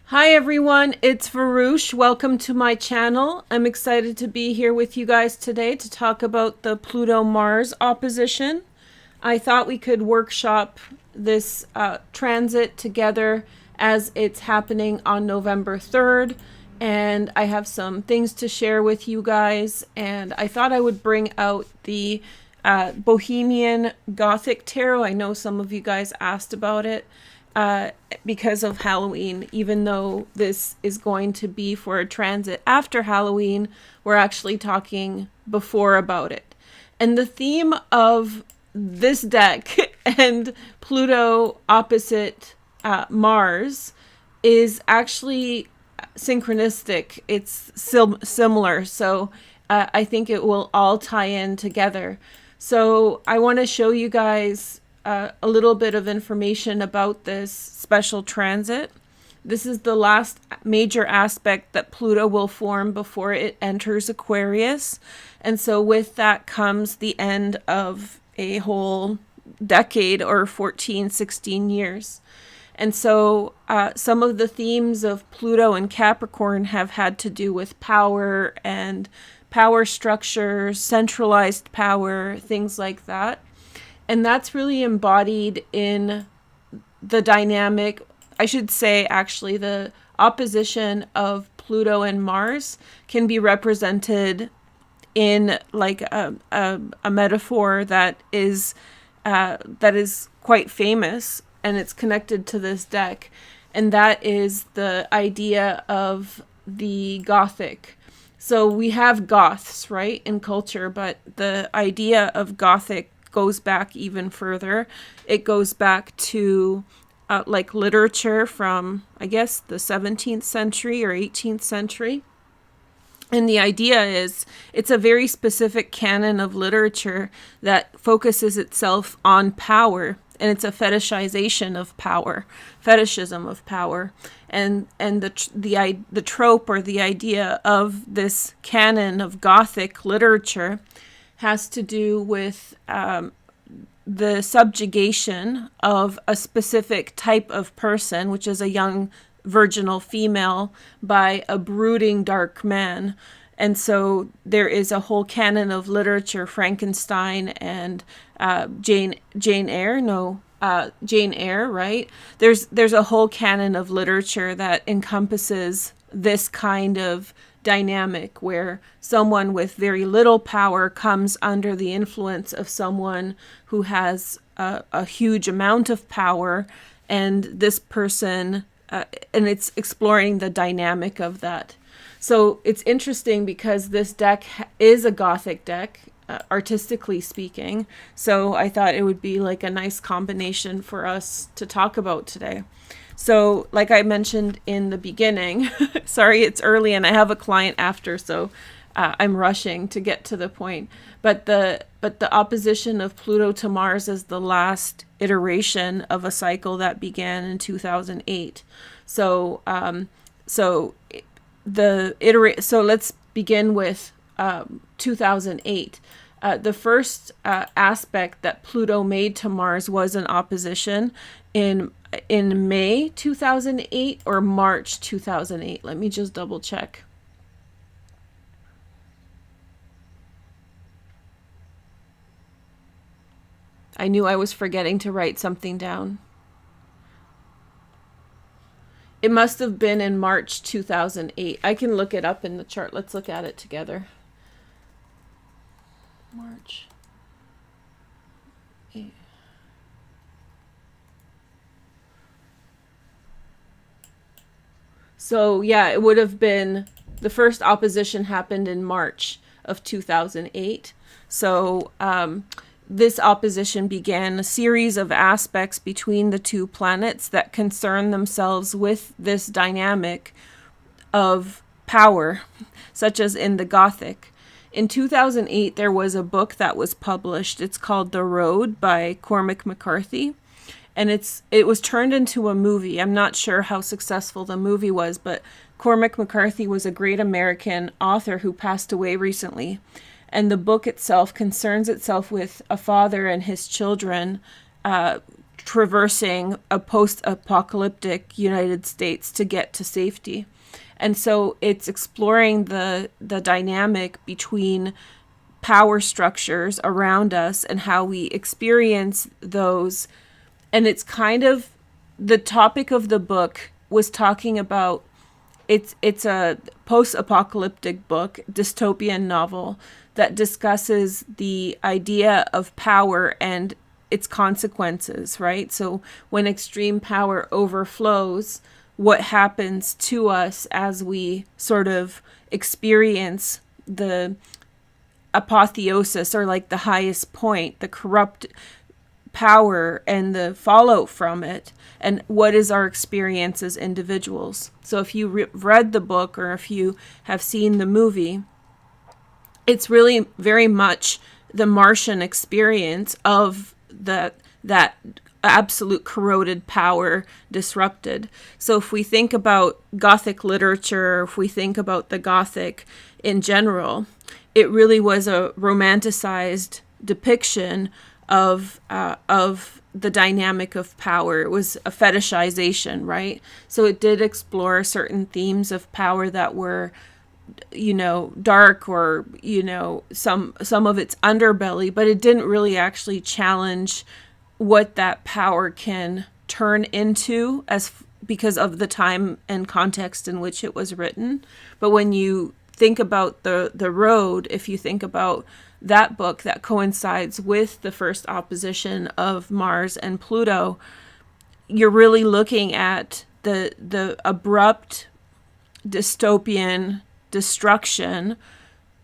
Hi everyone, it's Veroosh. Welcome to my channel. I'm excited to be here with you guys today to talk about the Pluto-Mars opposition. I thought we could workshop this transit together as it's happening on November 3rd. And I have some things to share with you guys. And I thought I would bring out the Bohemian Gothic Tarot. I know some of you guys asked about it. Because of Halloween, even though this is going to be for a transit after Halloween, we're actually talking before about it. And the theme of this deck and Pluto opposite Mars is actually synchronistic. It's similar. So I think it will all tie in together. So I want to show you guys a little bit of information about this special transit. This is the last major aspect that Pluto will form before it enters Aquarius. And so with that comes the end of a whole decade or 14, 16 years. And so some of the themes of Pluto and Capricorn have had to do with power and power structures, centralized power, things like that. And that's really embodied in the dynamic, I should say actually the opposition of Pluto and Mars can be represented in like a metaphor that is quite famous, and it's connected to this deck. And that is the idea of the Gothic. So we have Goths, right, in culture, but the idea of Gothic goes back even further. It goes back to like literature from, I guess, the 17th century or 18th century. And the idea is it's a very specific canon of literature that focuses itself on power, and it's a fetishization of power, fetishism of power. And the trope or the idea of this canon of Gothic literature has to do with the subjugation of a specific type of person, which is a young virginal female, by a brooding dark man. And so there is a whole canon of literature, Frankenstein and Jane Eyre, right? There's a whole canon of literature that encompasses this kind of dynamic where someone with very little power comes under the influence of someone who has a huge amount of power, and this person and it's exploring the dynamic of that. So it's interesting because this deck is a Gothic deck, artistically speaking, so I thought it would be like a nice combination for us to talk about today. So like I mentioned in the beginning, sorry, it's early and I have a client after, so I'm rushing to get to the point. But the opposition of Pluto to Mars is the last iteration of a cycle that began in 2008. So let's begin with 2008. The first aspect that Pluto made to Mars was an opposition in May 2008 or March 2008. Let me just double check. I knew I was forgetting to write something down. It must have been in March 2008. I can look it up in the chart. Let's look at it together. March 8. So yeah, it would have been, the first opposition happened in March of 2008. So this opposition began a series of aspects between the two planets that concern themselves with this dynamic of power, such as in the Gothic. In 2008, there was a book that was published. It's called The Road by Cormac McCarthy. And it was turned into a movie. I'm not sure how successful the movie was, but Cormac McCarthy was a great American author who passed away recently. And the book itself concerns itself with a father and his children traversing a post-apocalyptic United States to get to safety. And so it's exploring the dynamic between power structures around us and how we experience those. And it's kind of, the topic of the book was talking about, it's a post-apocalyptic book, dystopian novel, that discusses the idea of power and its consequences, right? So when extreme power overflows, what happens to us as we sort of experience the apotheosis, or like the highest point, the corrupt power and the fallout from it, and what is our experience as individuals. So if you read the book, or if you have seen the movie, it's really very much the Martian experience of that absolute corroded power disrupted. So if we think about Gothic literature, if we think about the Gothic in general, it really was a romanticized depiction of the dynamic of power. It was a fetishization, right? So it did explore certain themes of power that were, dark, or, some of its underbelly, but it didn't really actually challenge what that power can turn into because of the time and context in which it was written. But when you think about the road, if you think about that book that coincides with the first opposition of Mars and Pluto, you're really looking at the abrupt dystopian destruction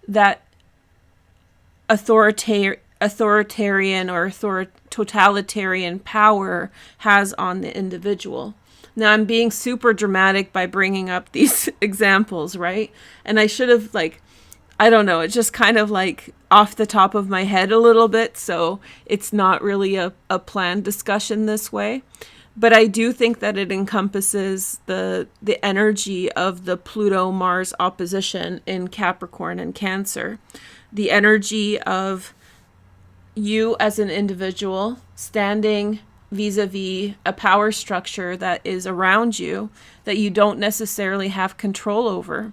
that authoritarian or totalitarian power has on the individual. Now, I'm being super dramatic by bringing up these examples, right? And I should have, I don't know, it's just kind of off the top of my head a little bit, so it's not really a planned discussion this way. But I do think that it encompasses the energy of the Pluto-Mars opposition in Capricorn and Cancer. The energy of you as an individual standing vis-a-vis a power structure that is around you that you don't necessarily have control over.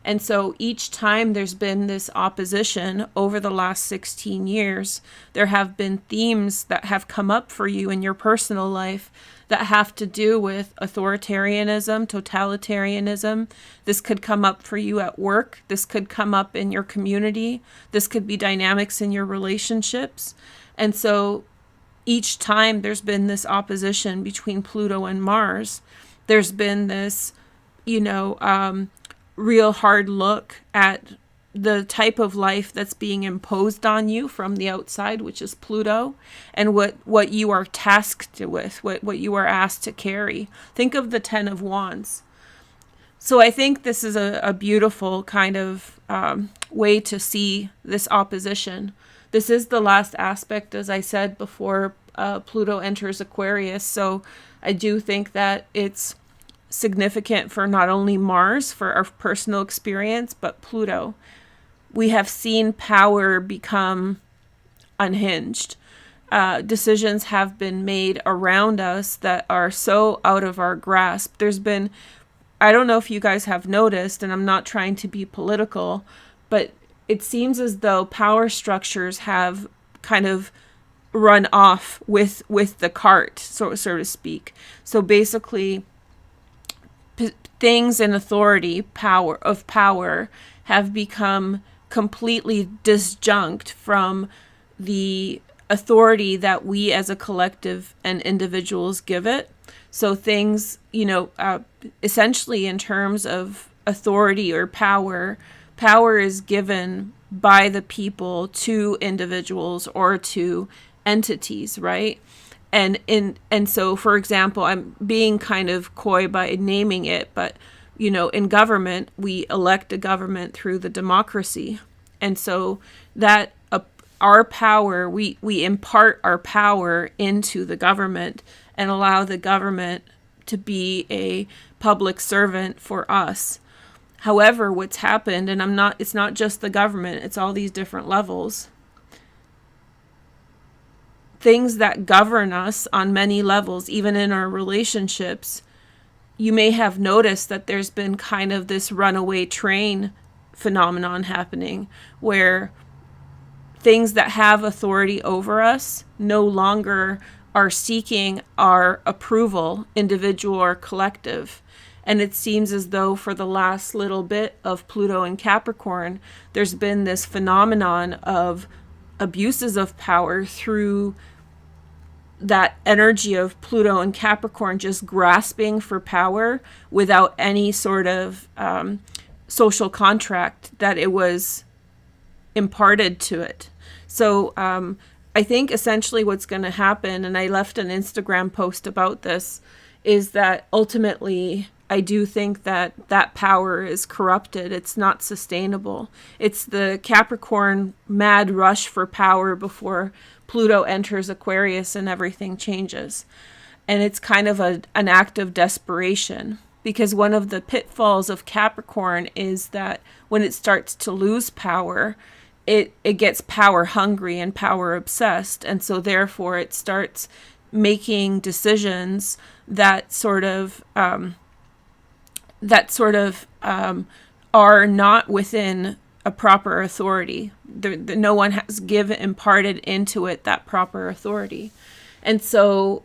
And so each time there's been this opposition over the last 16 years, there have been themes that have come up for you in your personal life that have to do with authoritarianism, totalitarianism. This could come up for you at work. This could come up in your community. This could be dynamics in your relationships. And so each time there's been this opposition between Pluto and Mars, there's been this, real hard look at the type of life that's being imposed on you from the outside, which is Pluto, and what you are tasked with, what you are asked to carry. Think of the 10 of Wands. So I think this is a beautiful kind of way to see this opposition. This is the last aspect, as I said, before Pluto enters Aquarius. So I do think that it's significant for not only Mars, for our personal experience, but Pluto. We have seen power become unhinged. Decisions have been made around us that are so out of our grasp. There's been, I don't know if you guys have noticed, and I'm not trying to be political, but it seems as though power structures have kind of run off with the cart, so to speak. So basically, things in authority, power have become completely disjunct from the authority that we as a collective and individuals give it. So things, essentially in terms of authority or power is given by the people to individuals or to entities, right? And so, for example, I'm being kind of coy by naming it, but, in government, we elect a government through the democracy. And so that our power, we impart our power into the government and allow the government to be a public servant for us. However, what's happened, and it's not just the government, it's all these different levels. things that govern us on many levels, even in our relationships, you may have noticed that there's been kind of this runaway train phenomenon happening where things that have authority over us no longer are seeking our approval, individual or collective. And it seems as though for the last little bit of Pluto and Capricorn, there's been this phenomenon of abuses of power through that energy of Pluto and Capricorn just grasping for power without any sort of social contract that it was imparted to it. So I think essentially what's going to happen, and I left an Instagram post about this, is that ultimately I do think that that power is corrupted. It's not sustainable. It's the Capricorn mad rush for power before Pluto enters Aquarius and everything changes. And it's kind of an act of desperation, because one of the pitfalls of Capricorn is that when it starts to lose power, it gets power hungry and power obsessed. And so therefore it starts making decisions that sort of are not within a proper authority. No one has imparted into it that proper authority. And so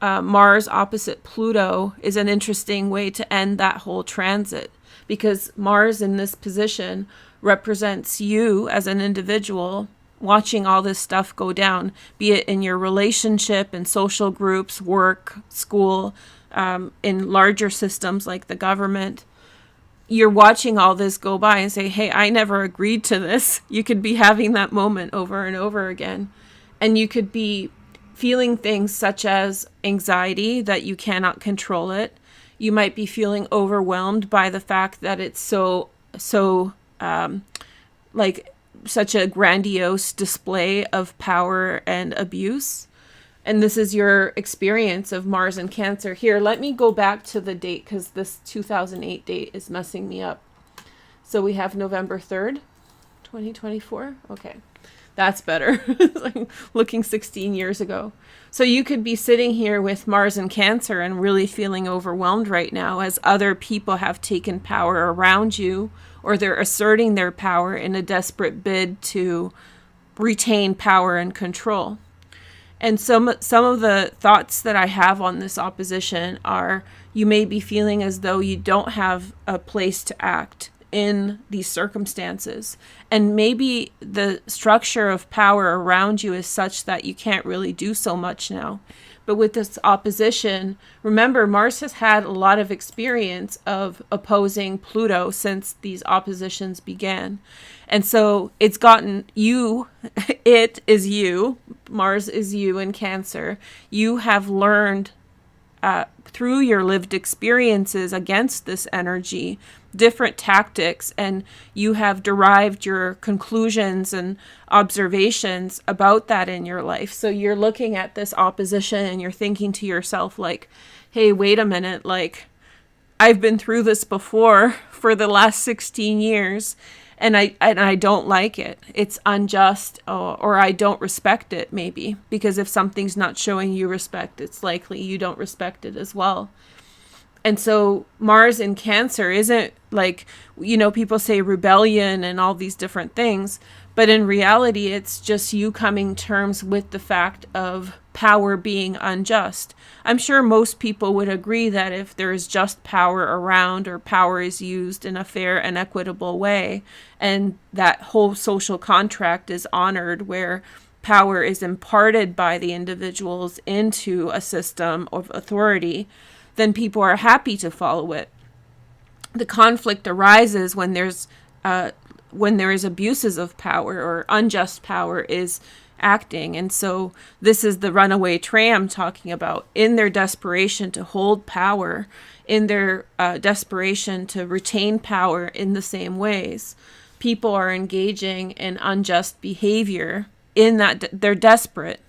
Mars opposite Pluto is an interesting way to end that whole transit, because Mars in this position represents you as an individual watching all this stuff go down, be it in your relationship, in social groups, work, school, in larger systems like the government. You're watching all this go by and say, hey, I never agreed to this. You could be having that moment over and over again. And you could be feeling things such as anxiety that you cannot control it. You might be feeling overwhelmed by the fact that it's so like such a grandiose display of power and abuse. And this is your experience of Mars in Cancer. Here, let me go back to the date, because this 2008 date is messing me up. So we have November 3rd, 2024. Okay, that's better. Like looking 16 years ago. So you could be sitting here with Mars in Cancer and really feeling overwhelmed right now as other people have taken power around you, or they're asserting their power in a desperate bid to retain power and control. And some of the thoughts that I have on this opposition are, you may be feeling as though you don't have a place to act in these circumstances. And maybe the structure of power around you is such that you can't really do so much now. But with this opposition, remember, Mars has had a lot of experience of opposing Pluto since these oppositions began. And so it's gotten you, it is you, Mars is you in Cancer. You have learned through your lived experiences against this energy different tactics, and you have derived your conclusions and observations about that in your life. So you're looking at this opposition and you're thinking to yourself like, hey, wait a minute, like I've been through this before for the last 16 years and I don't like it. It's unjust, or I don't respect it, maybe, because if something's not showing you respect, it's likely you don't respect it as well. And so Mars in Cancer isn't like, people say rebellion and all these different things, but in reality, it's just you coming to terms with the fact of power being unjust. I'm sure most people would agree that if there is just power around, or power is used in a fair and equitable way, and that whole social contract is honored where power is imparted by the individuals into a system of authority, then people are happy to follow it. The conflict arises when there is abuses of power, or unjust power is acting. And so this is the runaway train I'm talking about. In their desperation to hold power, in their desperation to retain power in the same ways, people are engaging in unjust behavior in that they're desperate.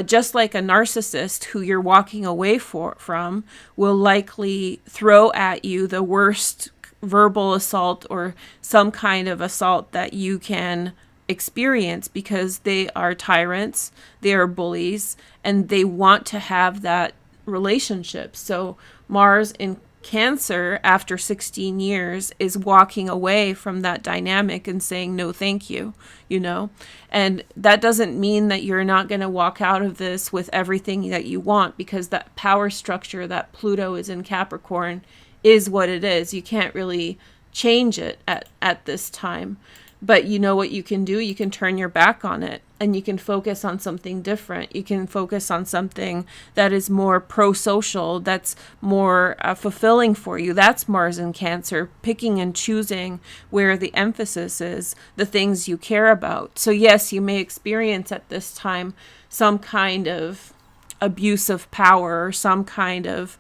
Just like a narcissist who you're walking away from will likely throw at you the worst verbal assault or some kind of assault that you can experience because they are tyrants, they are bullies, and they want to have that relationship. So Mars in Cancer, after 16 years, is walking away from that dynamic and saying, no, thank you, you know? And that doesn't mean that you're not going to walk out of this with everything that you want, because that power structure that Pluto is in Capricorn is what it is. You can't really change it at this time. But you know what you can do? You can turn your back on it and you can focus on something different. You can focus on something that is more pro-social, that's more fulfilling for you. That's Mars in Cancer, picking and choosing where the emphasis is, the things you care about. So yes, you may experience at this time some kind of abuse of power or some kind of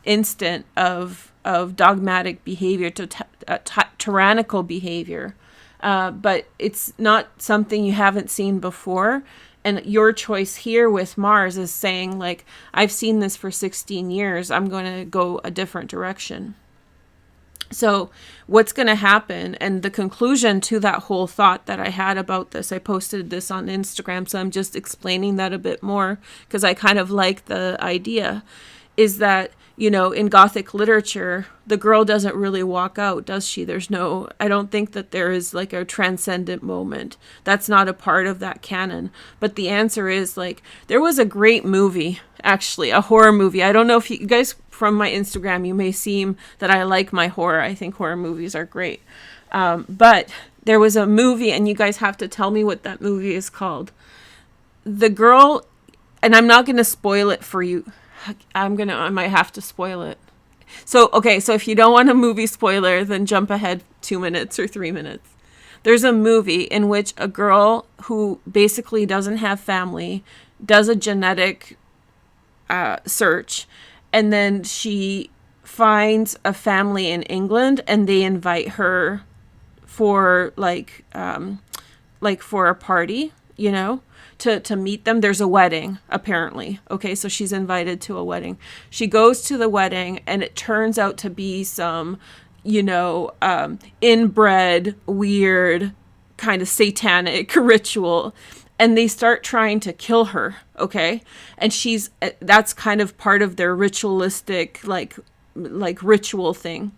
instant of dogmatic behavior, tyrannical behavior. But it's not something you haven't seen before. And your choice here with Mars is saying, like, I've seen this for 16 years. I'm going to go a different direction. So what's going to happen, and the conclusion to that whole thought that I had about this, I posted this on Instagram, so I'm just explaining that a bit more because I kind of like the idea, is that, you know, in Gothic literature, the girl doesn't really walk out, does she? I don't think that there is like a transcendent moment. That's not a part of that canon. But the answer is, like, there was a great movie, actually, a horror movie. I don't know if you guys, from my Instagram, you may seem that I like my horror. I think horror movies are great. But there was a movie, and you guys have to tell me what that movie is called. The girl, and I'm not going to spoil it for you. I might have to spoil it. So, okay, so if you don't want a movie spoiler, then jump ahead 2 minutes or 3 minutes. There's a movie in which a girl who basically doesn't have family does a genetic search, and then she finds a family in England, and they invite her for for a party, you know, to meet them. There's a wedding, apparently. Okay, so she's invited to a wedding. She goes to the wedding, and it turns out to be some, you know, inbred, weird, kind of satanic ritual. And they start trying to kill her, okay? And that's kind of part of their ritualistic, like ritual thing.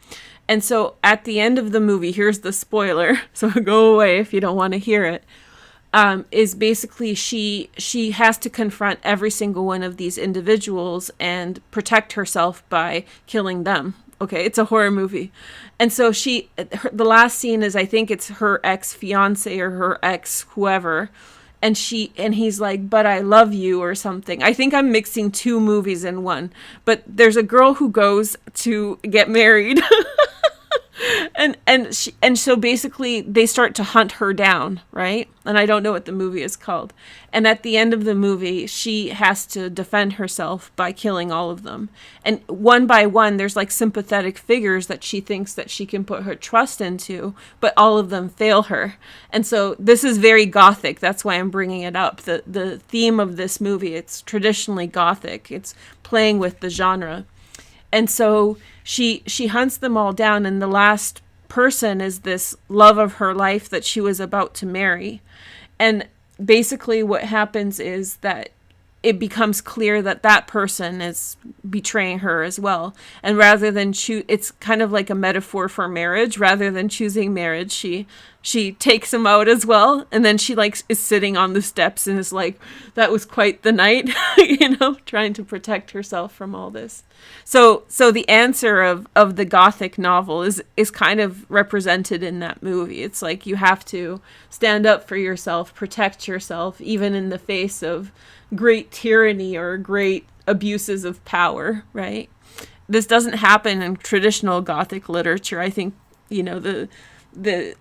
And so at the end of the movie, here's the spoiler, so go away if you don't want to hear it. Is basically she has to confront every single one of these individuals and protect herself by killing them. Okay, it's a horror movie. And so the last scene is, I think it's her ex-fiance or her ex whoever, and he's like, but I love you or something. I think I'm mixing two movies in one, but there's a girl who goes to get married. And so basically they start to hunt her down, right? And I don't know what the movie is called. And at the end of the movie, she has to defend herself by killing all of them. And one by one, there's like sympathetic figures that she thinks that she can put her trust into, but all of them fail her. And so this is very Gothic. That's why I'm bringing it up. The theme of this movie, it's traditionally Gothic. It's playing with the genre. And so she hunts them all down, and the last person is this love of her life that she was about to marry. And basically what happens is that it becomes clear that that person is betraying her as well. And rather than it's kind of like a metaphor for marriage. Rather than choosing marriage, she takes him out as well. And then she is sitting on the steps and is like, that was quite the night, you know, trying to protect herself from all this. So the answer of the Gothic novel is kind of represented in that movie. It's like you have to stand up for yourself, protect yourself, even in the face of great tyranny or great abuses of power, right? This doesn't happen in traditional Gothic literature. I think, you know,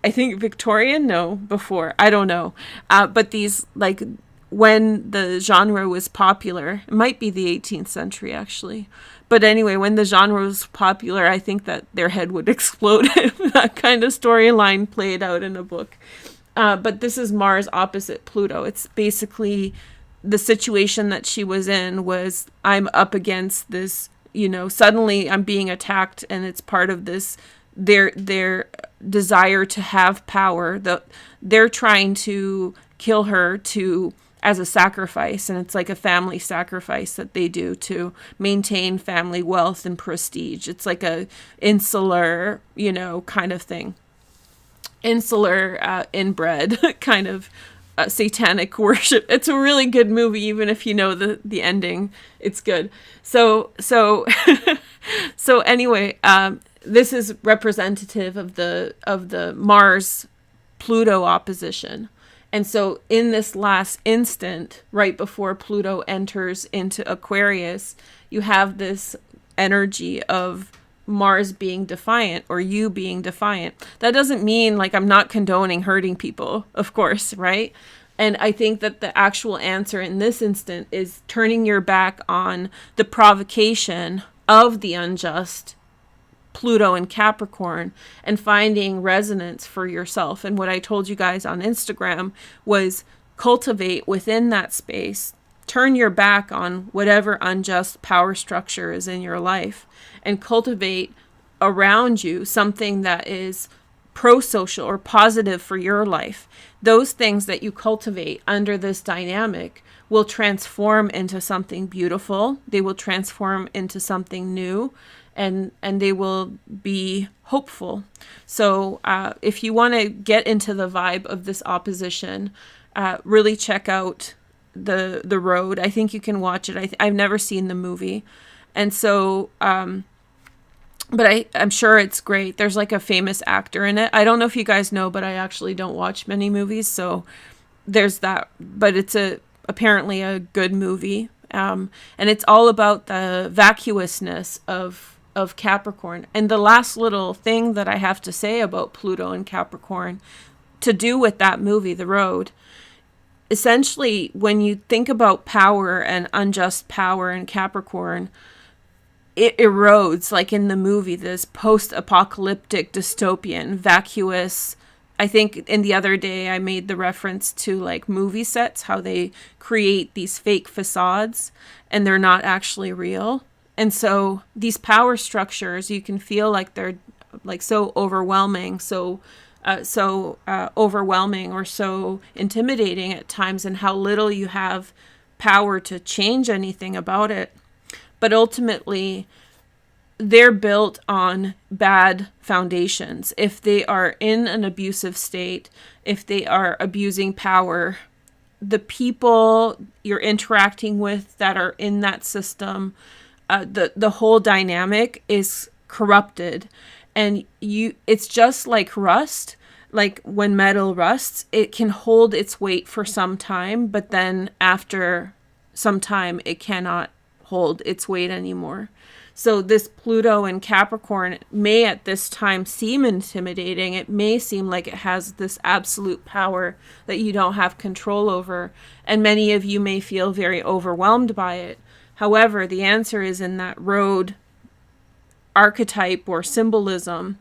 I think Victorian, no, before, I don't know. But these, like, when the genre was popular, it might be the 18th century actually. But anyway, when the genre was popular, I think that their head would explode if that kind of storyline played out in a book. But this is Mars opposite Pluto. It's basically the situation that she was in was, I'm up against this, you know, suddenly I'm being attacked, and it's part of this their desire to have power. They're trying to kill her as a sacrifice, and it's like a family sacrifice that they do to maintain family wealth and prestige. It's like a insular, kind of thing. Insular, inbred kind of satanic worship. It's a really good movie, even if you know the ending. It's good. So so anyway, this is representative of the Mars Pluto opposition. And so in this last instant, right before Pluto enters into Aquarius, you have this energy of Mars being defiant, or you being defiant. That doesn't mean like I'm not condoning hurting people, of course, right? And I think that the actual answer in this instant is turning your back on the provocation of the unjust Pluto and Capricorn and finding resonance for yourself. And what I told you guys on Instagram was cultivate within that space. Turn your back on whatever unjust power structure is in your life and cultivate around you something that is pro-social or positive for your life. Those things that you cultivate under this dynamic will transform into something beautiful. They will transform into something new, and they will be hopeful. So if you want to get into the vibe of this opposition, really check out the Road. I think you can watch it. I've never seen the movie. And so, but I'm sure it's great. There's like a famous actor in it. I don't know if you guys know, but I actually don't watch many movies. So there's that, but it's apparently a good movie. And it's all about the vacuousness of Capricorn. And the last little thing that I have to say about Pluto and Capricorn to do with that movie, The Road, essentially, when you think about power and unjust power in Capricorn, it erodes, like in the movie, this post-apocalyptic dystopian, vacuous. I think in the other day I made the reference to like movie sets, how they create these fake facades and they're not actually real. And so these power structures, you can feel like they're like so overwhelming, overwhelming or so intimidating at times, and how little you have power to change anything about it. But ultimately, they're built on bad foundations. If they are in an abusive state, if they are abusing power, the people you're interacting with that are in that system, the whole dynamic is corrupted. And it's just like rust. Like when metal rusts, it can hold its weight for some time, but then after some time, it cannot hold its weight anymore. So this Pluto and Capricorn may at this time seem intimidating. It may seem like it has this absolute power that you don't have control over. And many of you may feel very overwhelmed by it. However, the answer is in that Road archetype or symbolism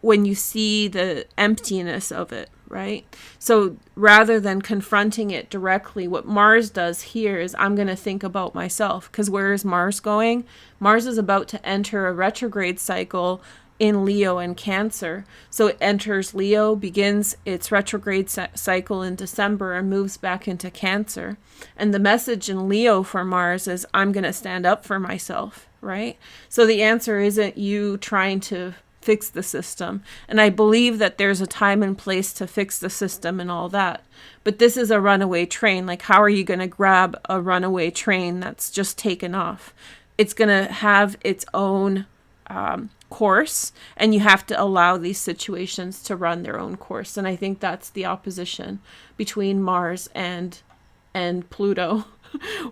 when you see the emptiness of it, right? So rather than confronting it directly, what Mars does here is I'm going to think about myself. Because where is Mars going? Mars is about to enter a retrograde cycle in Leo and Cancer. So it enters Leo, begins its retrograde cycle in December, and moves back into Cancer. And the message in Leo for Mars is I'm going to stand up for myself, right? So the answer isn't you trying to fix the system. And I believe that there's a time and place to fix the system and all that. But this is a runaway train. Like, how are you going to grab a runaway train that's just taken off? It's going to have its own course, and you have to allow these situations to run their own course. And I think that's the opposition between Mars and Pluto.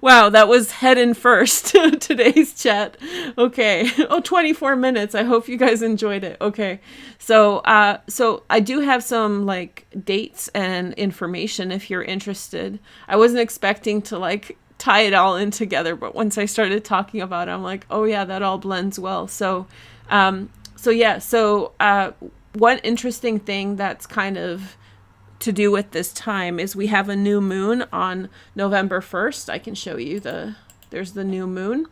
Wow, that was head in first, today's chat. Okay. 24 minutes. I hope you guys enjoyed it. Okay. So I do have some like dates and information if you're interested. I wasn't expecting to like tie it all in together, but once I started talking about it, I'm like, oh yeah, that all blends well. So one interesting thing that's kind of to do with this time is we have a new moon on November 1st. I can show you there's the new moon.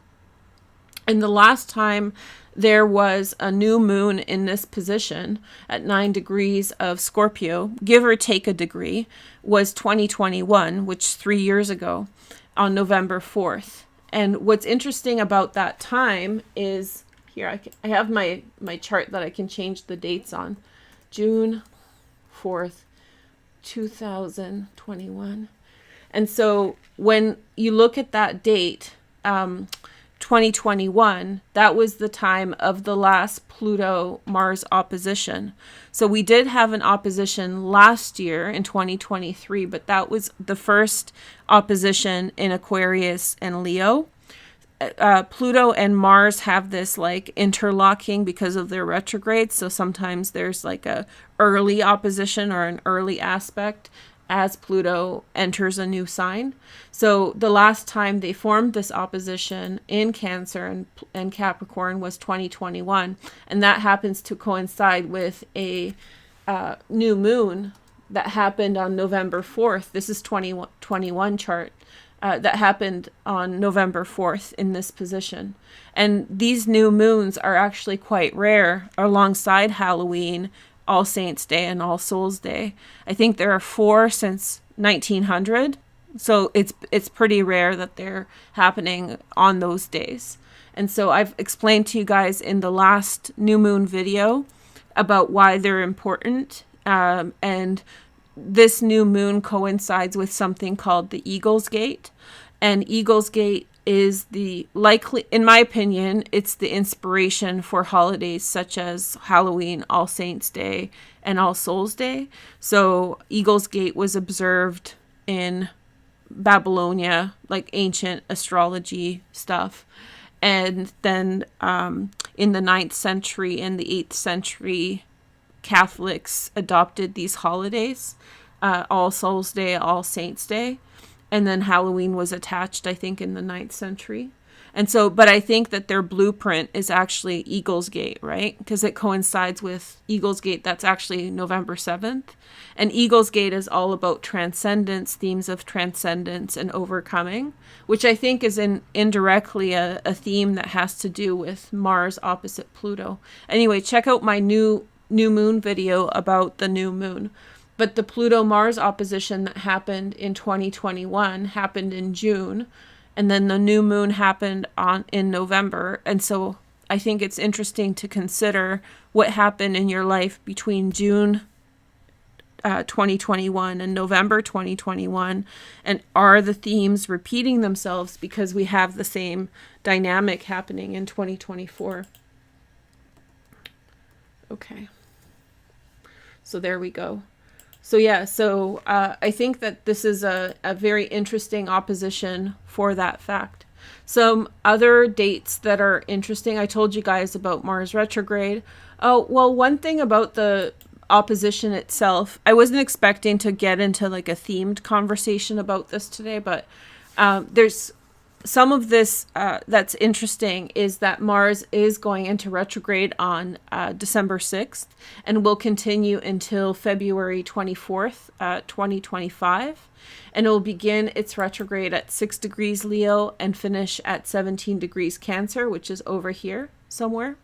And the last time there was a new moon in this position at 9 degrees of Scorpio, give or take a degree, was 2021, which is 3 years ago, on November 4th. And what's interesting about that time is, here, I have my chart that I can change the dates on. June 4th, 2021. And so when you look at that date, 2021, that was the time of the last Pluto-Mars opposition. So we did have an opposition last year in 2023, but that was the first opposition in Aquarius and Leo. Pluto and Mars have this like interlocking because of their retrogrades. So sometimes there's like a early opposition or an early aspect as Pluto enters a new sign. So the last time they formed this opposition in Cancer and Capricorn was 2021. And that happens to coincide with a new moon that happened on November 4th. This is 2021 chart. That happened on November 4th in this position. And these new moons are actually quite rare alongside Halloween, All Saints Day, and All Souls Day. I think there are 4 since 1900. So it's pretty rare that they're happening on those days. And so I've explained to you guys in the last new moon video about why they're important. And this new moon coincides with something called the Eagle's Gate. And Eagle's Gate is the likely, in my opinion, it's the inspiration for holidays such as Halloween, All Saints Day, and All Souls Day. So Eagle's Gate was observed in Babylonia, like ancient astrology stuff. And then in the 9th century and the 8th century, Catholics adopted these holidays, All Souls Day, All Saints Day, and then Halloween was attached, I think, in the 9th century. And so, but I think that their blueprint is actually Eagle's Gate, right? Because it coincides with Eagle's Gate. That's actually November 7th. And Eagle's Gate is all about transcendence, themes of transcendence and overcoming, which I think is indirectly a theme that has to do with Mars opposite Pluto. Anyway, check out my new moon video about the new moon. But the Pluto-Mars opposition that happened in 2021 happened in June, and then the new moon happened in November. And so I think it's interesting to consider what happened in your life between June 2021 and November 2021, and are the themes repeating themselves because we have the same dynamic happening in 2024. Okay. So there we go. So yeah, so I think that this is a very interesting opposition for that fact. Some other dates that are interesting, I told you guys about Mars retrograde. Oh, well, one thing about the opposition itself, I wasn't expecting to get into like a themed conversation about this today, but there's some of this that's interesting is that Mars is going into retrograde on December 6th and will continue until February 24th, 2025. And it will begin its retrograde at 6 degrees Leo and finish at 17 degrees Cancer, which is over here somewhere.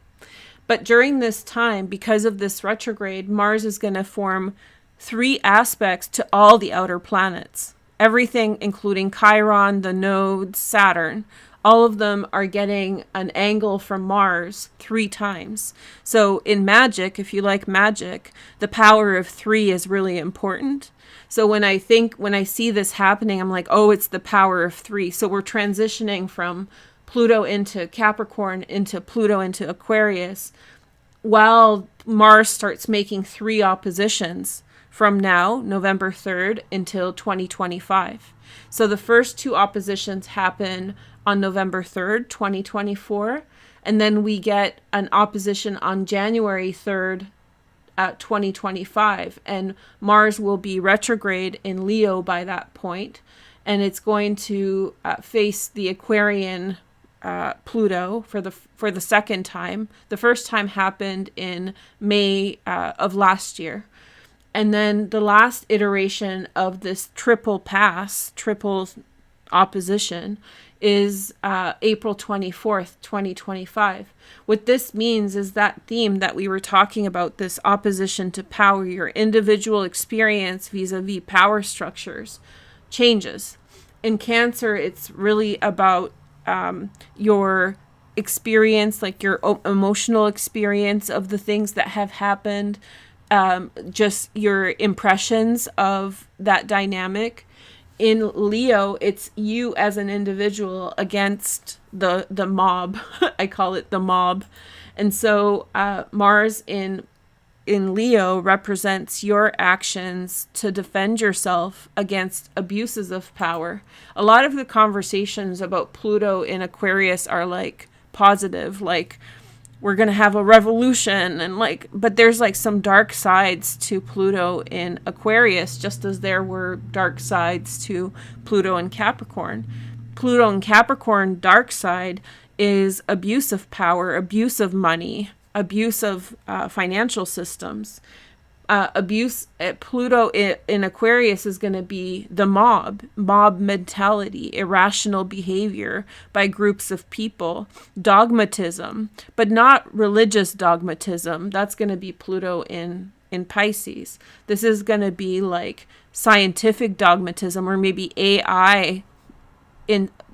But during this time, because of this retrograde, Mars is going to form 3 aspects to all the outer planets. Everything, including Chiron, the nodes, Saturn, all of them are getting an angle from Mars 3 times. So in magic, if you like magic, the power of 3 is really important. So when I see this happening, I'm like, oh, it's the power of 3. So we're transitioning from Pluto into Capricorn, into Pluto into Aquarius, while Mars starts making 3 oppositions from now, November 3rd, until 2025. So the first 2 oppositions happen on November 3rd, 2024, and then we get an opposition on January 3rd, 2025, and Mars will be retrograde in Leo by that point, and it's going to face the Aquarian Pluto for the second time. The first time happened in May of last year. And then the last iteration of this triple opposition is April 24th, 2025. What this means is that theme that we were talking about, this opposition to power, your individual experience vis-a-vis power structures, changes. In Cancer, it's really about your experience, like your emotional experience of the things that have happened, just your impressions of that dynamic. In Leo, it's you as an individual against the mob. I call it the mob. And so Mars in Leo represents your actions to defend yourself against abuses of power. A lot of the conversations about Pluto in Aquarius are like positive, like we're going to have a revolution, and like, but there's like some dark sides to Pluto in Aquarius, just as there were dark sides to Pluto in Capricorn. Pluto in Capricorn dark side is abuse of power, abuse of money, abuse of financial systems. Pluto in Aquarius is going to be the mob mentality, irrational behavior by groups of people, dogmatism, but not religious dogmatism. That's going to be Pluto in Pisces. This is going to be like scientific dogmatism, or maybe AI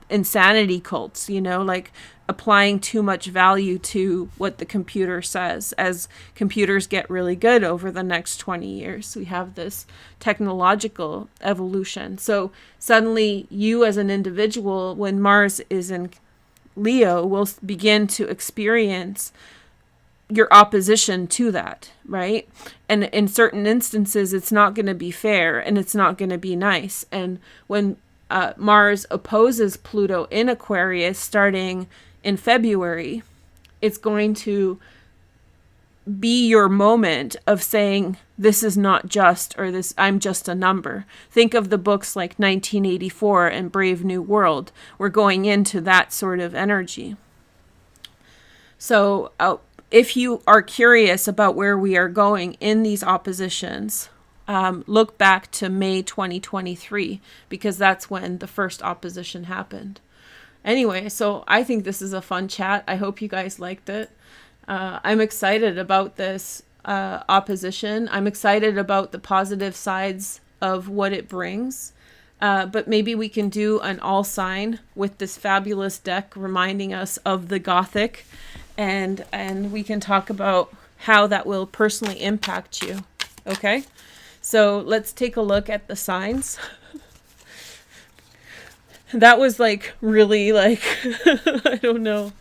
insanity cults, like applying too much value to what the computer says. As computers get really good over the next 20 years, we have this technological evolution. So suddenly you as an individual, when Mars is in Leo, will begin to experience your opposition to that, right? And in certain instances, it's not going to be fair and it's not going to be nice. And when Mars opposes Pluto in Aquarius starting in February, it's going to be your moment of saying, this is not just, or this, I'm just a number. Think of the books like 1984 and Brave New World. We're going into that sort of energy. So if you are curious about where we are going in these oppositions, look back to May 2023, because that's when the first opposition happened. Anyway, so I think this is a fun chat. I hope you guys liked it. I'm excited about this opposition. I'm excited about the positive sides of what it brings. But maybe we can do an all sign with this fabulous deck reminding us of the Gothic, and we can talk about how that will personally impact you. Okay? So let's take a look at the signs. That was like really like, I don't know.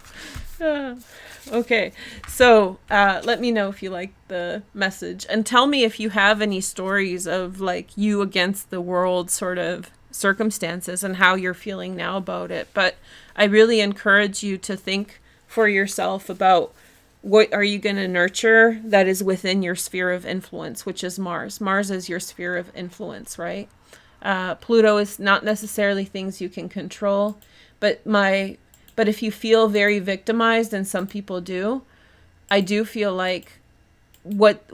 Okay, so let me know if you like the message, and tell me if you have any stories of like you against the world sort of circumstances and how you're feeling now about it. But I really encourage you to think for yourself about what are you going to nurture that is within your sphere of influence, which is Mars. Mars is your sphere of influence, right? Pluto is not necessarily things you can control, but if you feel very victimized, and some people do, I do feel like what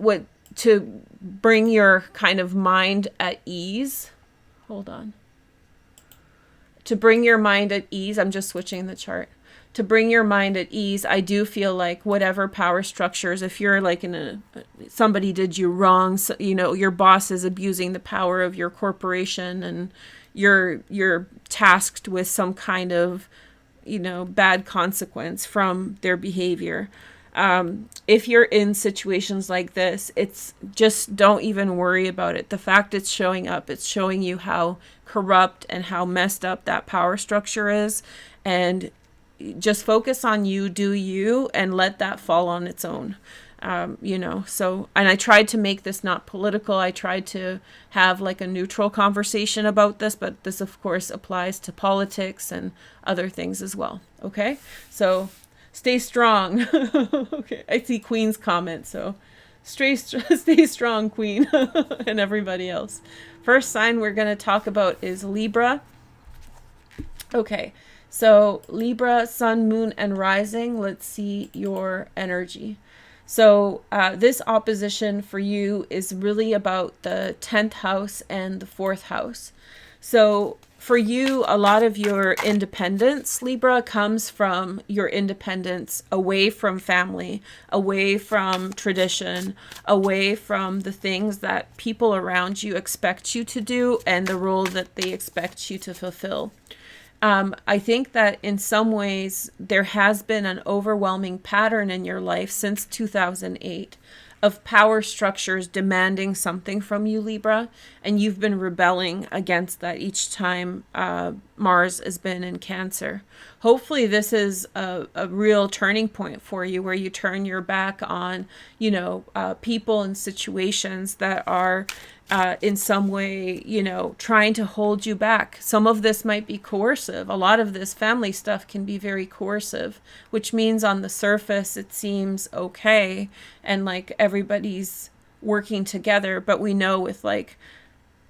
to bring your kind of mind at ease. Hold on. To bring your mind at ease, I'm just switching the chart. To bring your mind at ease, I do feel like whatever power structures, if you're like somebody did you wrong, so, your boss is abusing the power of your corporation, and you're tasked with some kind of, bad consequence from their behavior. If you're in situations like this, it's just don't even worry about it. The fact it's showing up, it's showing you how corrupt and how messed up that power structure is, and just focus on you, do you, and let that fall on its own. So, and I tried to make this not political. I tried to have like a neutral conversation about this, but this of course applies to politics and other things as well. Okay. So stay strong. Okay. I see Queen's comment. So stay strong, Queen, and everybody else. First sign we're going to talk about is Libra. Okay. So Libra, Sun, Moon, and Rising. Let's see your energy. So this opposition for you is really about the 10th house and the 4th house. So for you, a lot of your independence, Libra, comes from your independence away from family, away from tradition, away from the things that people around you expect you to do and the role that they expect you to fulfill. I think that in some ways there has been an overwhelming pattern in your life since 2008 of power structures demanding something from you, Libra, and you've been rebelling against that each time Mars has been in Cancer. Hopefully this is a real turning point for you where you turn your back on, people and situations that are in some way, trying to hold you back. Some of this might be coercive. A lot of this family stuff can be very coercive, which means on the surface it seems okay and like everybody's working together. But we know with like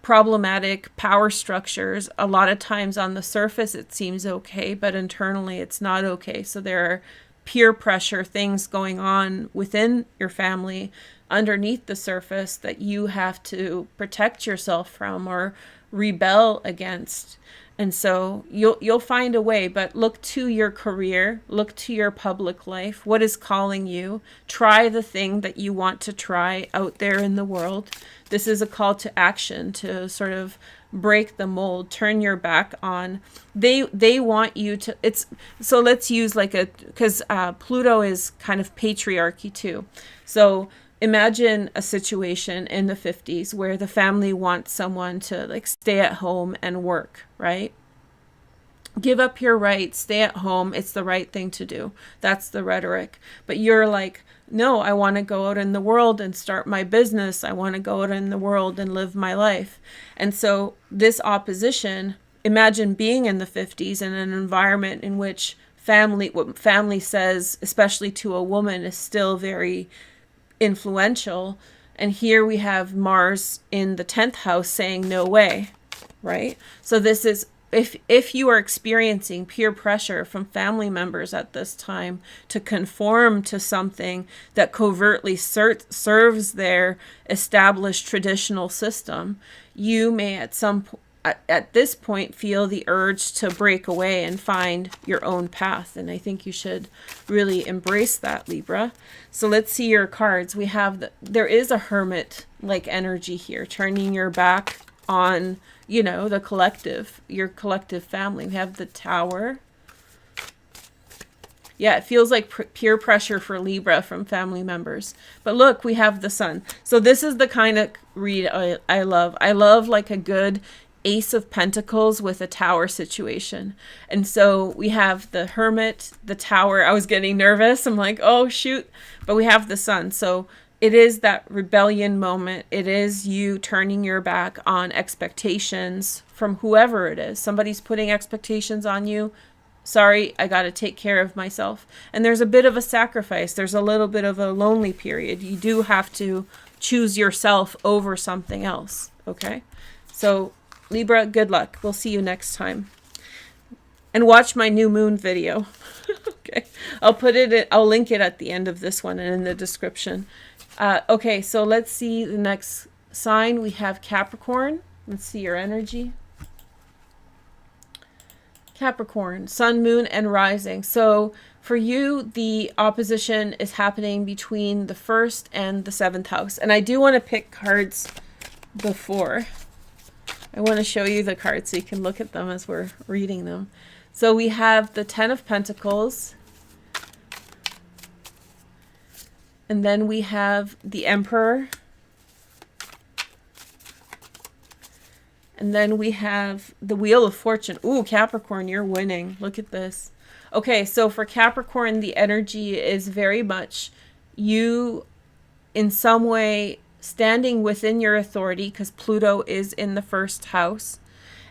problematic power structures, a lot of times on the surface it seems okay, but internally it's not okay. So there are peer pressure things going on within your family underneath the surface that you have to protect yourself from or rebel against. And so you'll find a way, but look to your career, look to your public life. What is calling you? Try the thing that you want to try out there in the world. This is a call to action to sort of break the mold, turn your back on. They want you to, so let's use because Pluto is kind of patriarchy too. So imagine a situation in the 50s where the family wants someone to like stay at home and work, right? Give up your rights, stay at home. It's the right thing to do. That's the rhetoric. But you're like, no, I want to go out in the world and start my business. I want to go out in the world and live my life. And so this opposition, imagine being in the 50s in an environment in which what family says, especially to a woman, is still very influential. And here we have Mars in the 10th house saying no way, right? So this is, if you are experiencing peer pressure from family members at this time to conform to something that covertly serves their established traditional system, you may at this point feel the urge to break away and find your own path. And I think you should really embrace that, Libra. So let's see your cards. We have there is a hermit like energy here, turning your back on, the collective, your collective family. We have the Tower. Yeah, it feels like peer pressure for Libra from family members. But look, we have the Sun. So this is the kind of read I love. I love like a good Ace of Pentacles with a Tower situation. And so we have the Hermit, the Tower. I was getting nervous. I'm like, oh, shoot. But we have the Sun. So it is that rebellion moment. It is you turning your back on expectations from whoever it is. Somebody's putting expectations on you. Sorry, I got to take care of myself. And there's a bit of a sacrifice. There's a little bit of a lonely period. You do have to choose yourself over something else. Okay? So Libra, good luck. We'll see you next time. And watch my new moon video. Okay. I'll link it at the end of this one and in the description. Okay, so let's see the next sign. We have Capricorn. Let's see your energy. Capricorn, Sun, Moon, and Rising. So for you, the opposition is happening between the 1st and the 7th house. And I do want to pick cards before. I want to show you the cards so you can look at them as we're reading them. So we have the 10 of Pentacles. And then we have the Emperor. And then we have the Wheel of Fortune. Ooh, Capricorn, you're winning. Look at this. Okay, so for Capricorn, the energy is very much you in some way standing within your authority because Pluto is in the 1st house.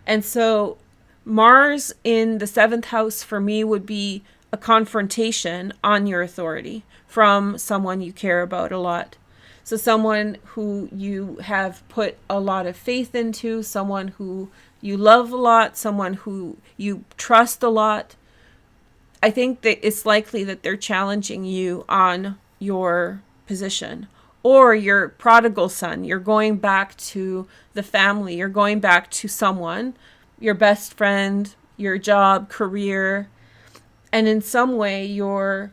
And so Mars in the 7th house for me would be a confrontation on your authority from someone you care about a lot. So someone who you have put a lot of faith into, someone who you love a lot, someone who you trust a lot. I think that it's likely that they're challenging you on your position. Or your prodigal son, you're going back to the family, you're going back to someone, your best friend, your job, career, and in some way you're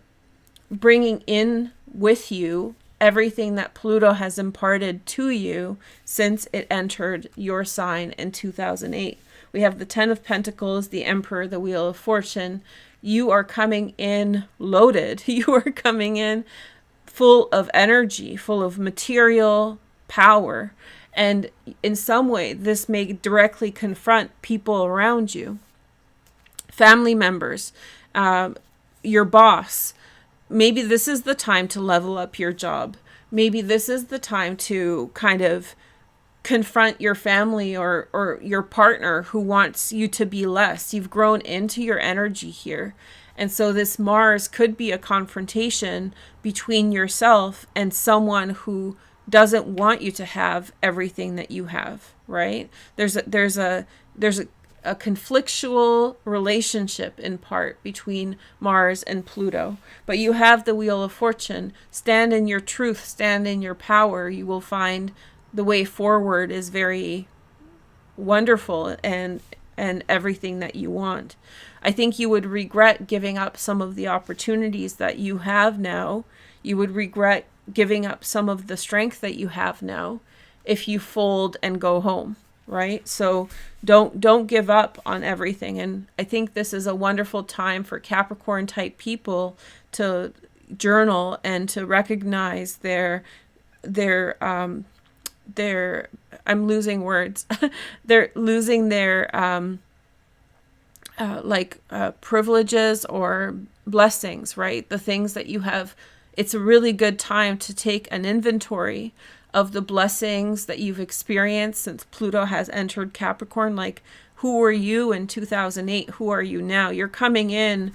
bringing in with you everything that Pluto has imparted to you since it entered your sign in 2008. We have the 10 of Pentacles, the Emperor, the Wheel of Fortune. You are coming in loaded. You are coming in full of energy, full of material power. And in some way, this may directly confront people around you, family members, your boss. Maybe this is the time to level up your job. Maybe this is the time to kind of confront your family or your partner who wants you to be less. You've grown into your energy here. And so this Mars could be a confrontation between yourself and someone who doesn't want you to have everything that you have, right? There's a conflictual relationship in part between Mars and Pluto. But you have the Wheel of Fortune. Stand in your truth, stand in your power. You will find the way forward is very wonderful and everything that you want. I think you would regret giving up some of the opportunities that you have now. You would regret giving up some of the strength that you have now if you fold and go home, right? So don't give up on everything. And I think this is a wonderful time for Capricorn type people to journal and to recognize their I'm losing words. They're losing their privileges or blessings, right? The things that you have. It's a really good time to take an inventory of the blessings that you've experienced since Pluto has entered Capricorn. Like, who were you in 2008? Who are you now? You're coming in,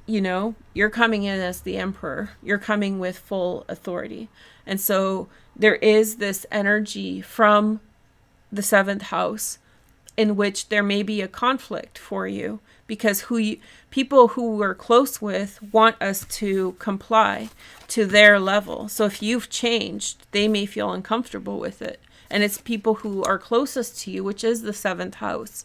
you're coming in as the Emperor. You're coming with full authority. And so there is this energy from the 7th house in which there may be a conflict for you, because people who we're close with want us to comply to their level. So if you've changed, they may feel uncomfortable with it. And it's people who are closest to you, which is the 7th house,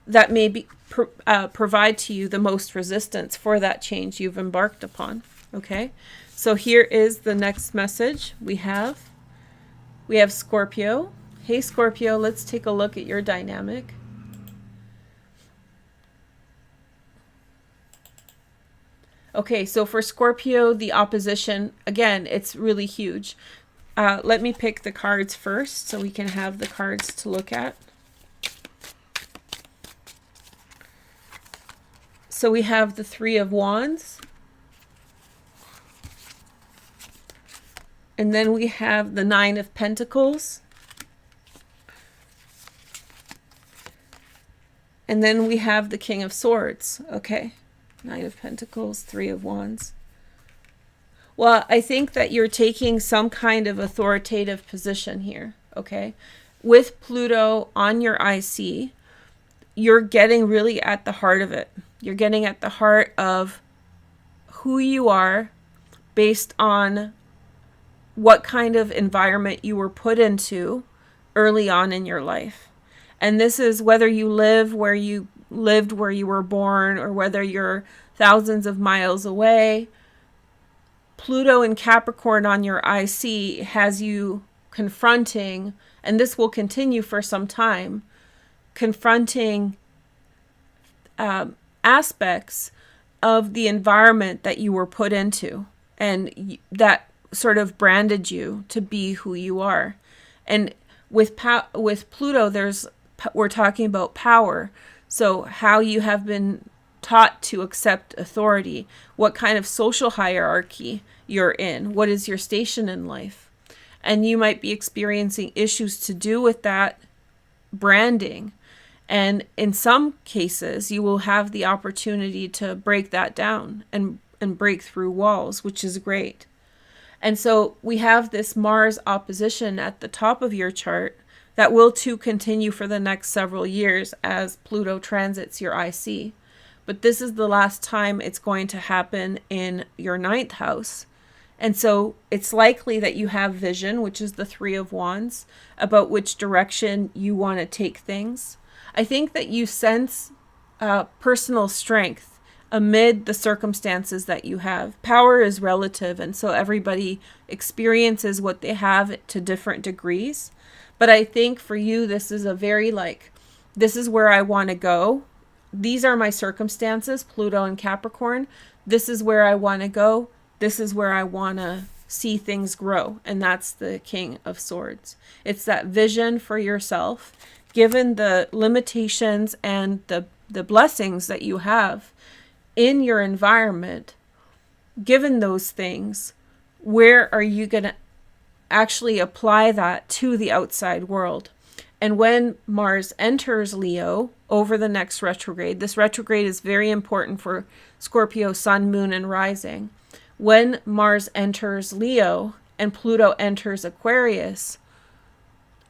that may provide to you the most resistance for that change you've embarked upon. Okay? So here is the next message we have. We have Scorpio. Hey, Scorpio, let's take a look at your dynamic. Okay, so for Scorpio, the opposition, again, it's really huge. Let me pick the cards first so we can have the cards to look at. So we have the 3 of Wands. And then we have the 9 of Pentacles. And then we have the King of Swords. Okay. 9 of Pentacles, 3 of Wands. Well, I think that you're taking some kind of authoritative position here. Okay. With Pluto on your IC, you're getting really at the heart of it. You're getting at the heart of who you are based on what kind of environment you were put into early on in your life. And this is whether you live where you lived, where you were born, or whether you're thousands of miles away. Pluto in Capricorn on your IC has you confronting, and this will continue for some time, confronting aspects of the environment that you were put into, and that sort of branded you to be who you are. And with Pluto, we're talking about power. So how you have been taught to accept authority, what kind of social hierarchy you're in, what is your station in life. And you might be experiencing issues to do with that branding. And in some cases, you will have the opportunity to break that down and break through walls, which is great. And so we have this Mars opposition at the top of your chart that will too continue for the next several years as Pluto transits your IC. But this is the last time it's going to happen in your 9th house. And so it's likely that you have vision, which is the 3 of Wands, about which direction you want to take things. I think that you sense personal strength amid the circumstances that you have. Power is relative, and so everybody experiences what they have to different degrees. But I think for you, this is a very this is where I want to go. These are my circumstances, Pluto and Capricorn. This is where I want to go. This is where I want to see things grow. And that's the King of Swords. It's that vision for yourself, given the limitations and the blessings that you have in your environment. Given those things, where are you going to actually apply that to the outside world? And when Mars enters Leo over the next retrograde, this retrograde is very important for Scorpio, Sun, Moon, and Rising. When Mars enters Leo and Pluto enters Aquarius,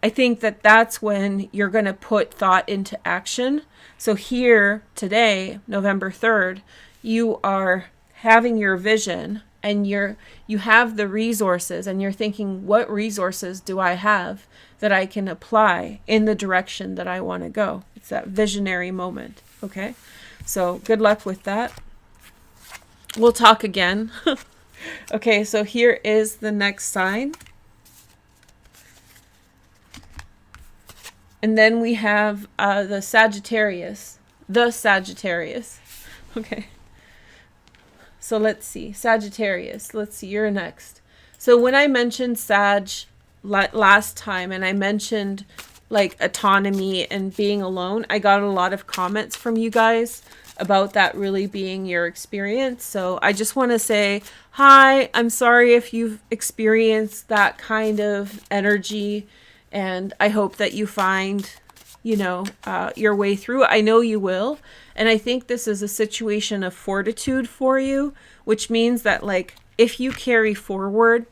I think that that's when you're going to put thought into action. So here today, November 3rd, you are having your vision and you have the resources, and you're thinking, what resources do I have that I can apply in the direction that I want to go? It's that visionary moment. Okay. So good luck with that. We'll talk again. Okay. So here is the next sign. And then we have the Sagittarius. Okay. So let's see. Sagittarius. Let's see. You're next. So when I mentioned Sag last time, and I mentioned like autonomy and being alone, I got a lot of comments from you guys about that really being your experience. So I just want to say, hi, I'm sorry if you've experienced that kind of energy, and I hope that you find, your way through. I know you will. And I think this is a situation of fortitude for you, which means that if you carry forward,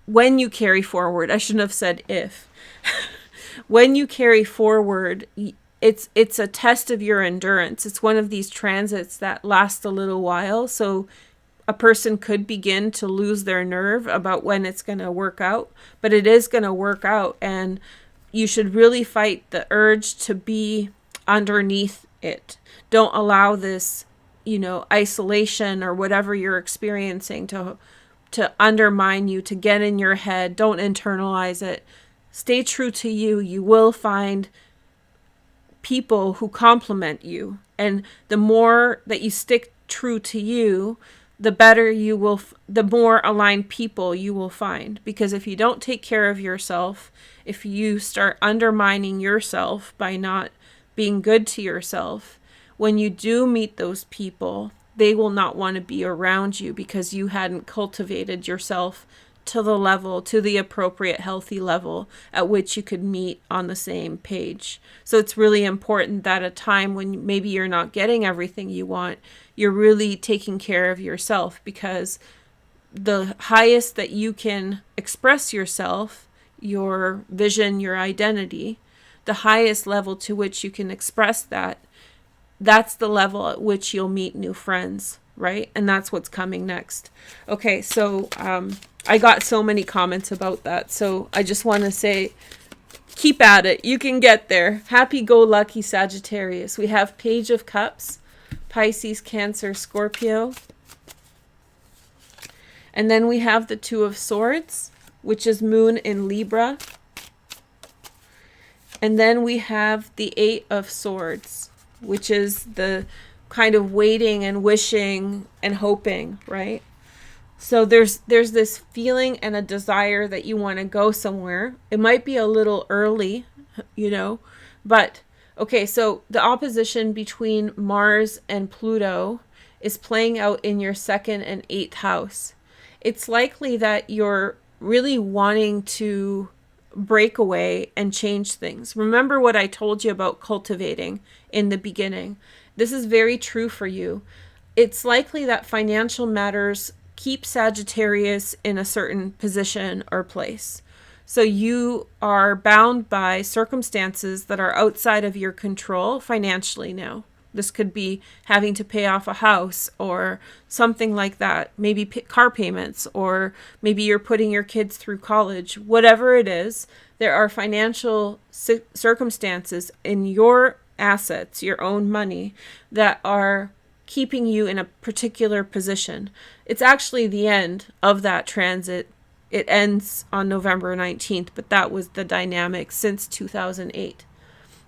when you carry forward, I shouldn't have said if, when you carry forward, it's a test of your endurance. It's one of these transits that last a little while. So a person could begin to lose their nerve about when it's going to work out, but it is going to work out. And you should really fight the urge to be underneath it. Don't allow this, isolation or whatever you're experiencing to undermine you, to get in your head. Don't internalize it. Stay true to you. You will find people who complement you. And the more that you stick true to you, the better you will, the more aligned people you will find. Because if you don't take care of yourself, if you start undermining yourself by not being good to yourself, when you do meet those people, they will not want to be around you because you hadn't cultivated yourself to the appropriate healthy level at which you could meet on the same page. So it's really important that a time when maybe you're not getting everything you want, you're really taking care of yourself, because the highest that you can express yourself, your vision, your identity, the highest level to which you can express that's the level at which you'll meet new friends, right? And that's what's coming next. Okay, so I got so many comments about that. So I just want to say, keep at it. You can get there. Happy-go-lucky Sagittarius. We have Page of Cups, Pisces, Cancer, Scorpio. And then we have the Two of Swords, which is Moon in Libra. And then we have the Eight of Swords, which is the kind of waiting and wishing and hoping, right? So there's this feeling and a desire that you want to go somewhere. It might be a little early, but okay, so the opposition between Mars and Pluto is playing out in your 2nd and 8th house. It's likely that you're really wanting to break away and change things. Remember what I told you about cultivating in the beginning. This is very true for you. It's likely that financial matters keep Sagittarius in a certain position or place. So you are bound by circumstances that are outside of your control financially now, This could be having to pay off a house or something like that. Maybe car payments, or maybe you're putting your kids through college. Whatever it is, there are financial circumstances in your assets, your own money, that are keeping you in a particular position. It's actually the end of that transit. It ends on November 19th, but that was the dynamic since 2008.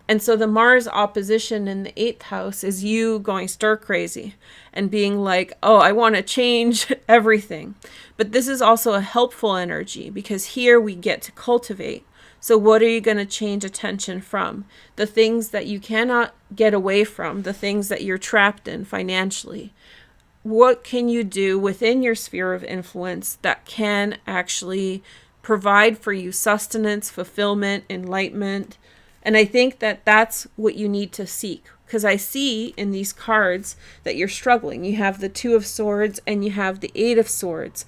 And so the Mars opposition in the 8th house is you going stir crazy and being like, oh, I want to change everything. But this is also a helpful energy, because here we get to cultivate. So what are you going to change attention from? The things that you cannot get away from, the things that you're trapped in financially. What can you do within your sphere of influence that can actually provide for you sustenance, fulfillment, enlightenment? And I think that that's what you need to seek, because I see in these cards that you're struggling. You have the 2 of Swords and you have the 8 of Swords.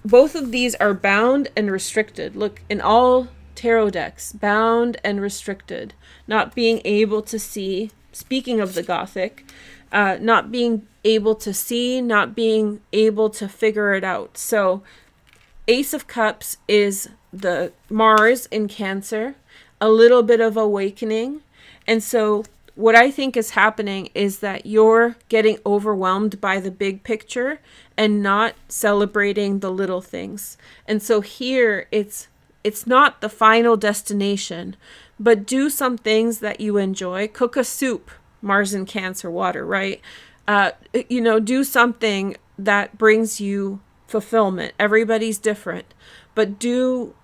Both of these are bound and restricted. Look, in all tarot decks, bound and restricted, not being able to see. Speaking of the Gothic, not being able to see, not being able to figure it out. So Ace of Cups is the Mars in Cancer, a little bit of awakening. And so what I think is happening is that you're getting overwhelmed by the big picture and not celebrating the little things. And so here it's not the final destination, but do some things that you enjoy. Cook a soup, Mars in Cancer, water, right? Do something that brings you fulfillment. Everybody's different, but do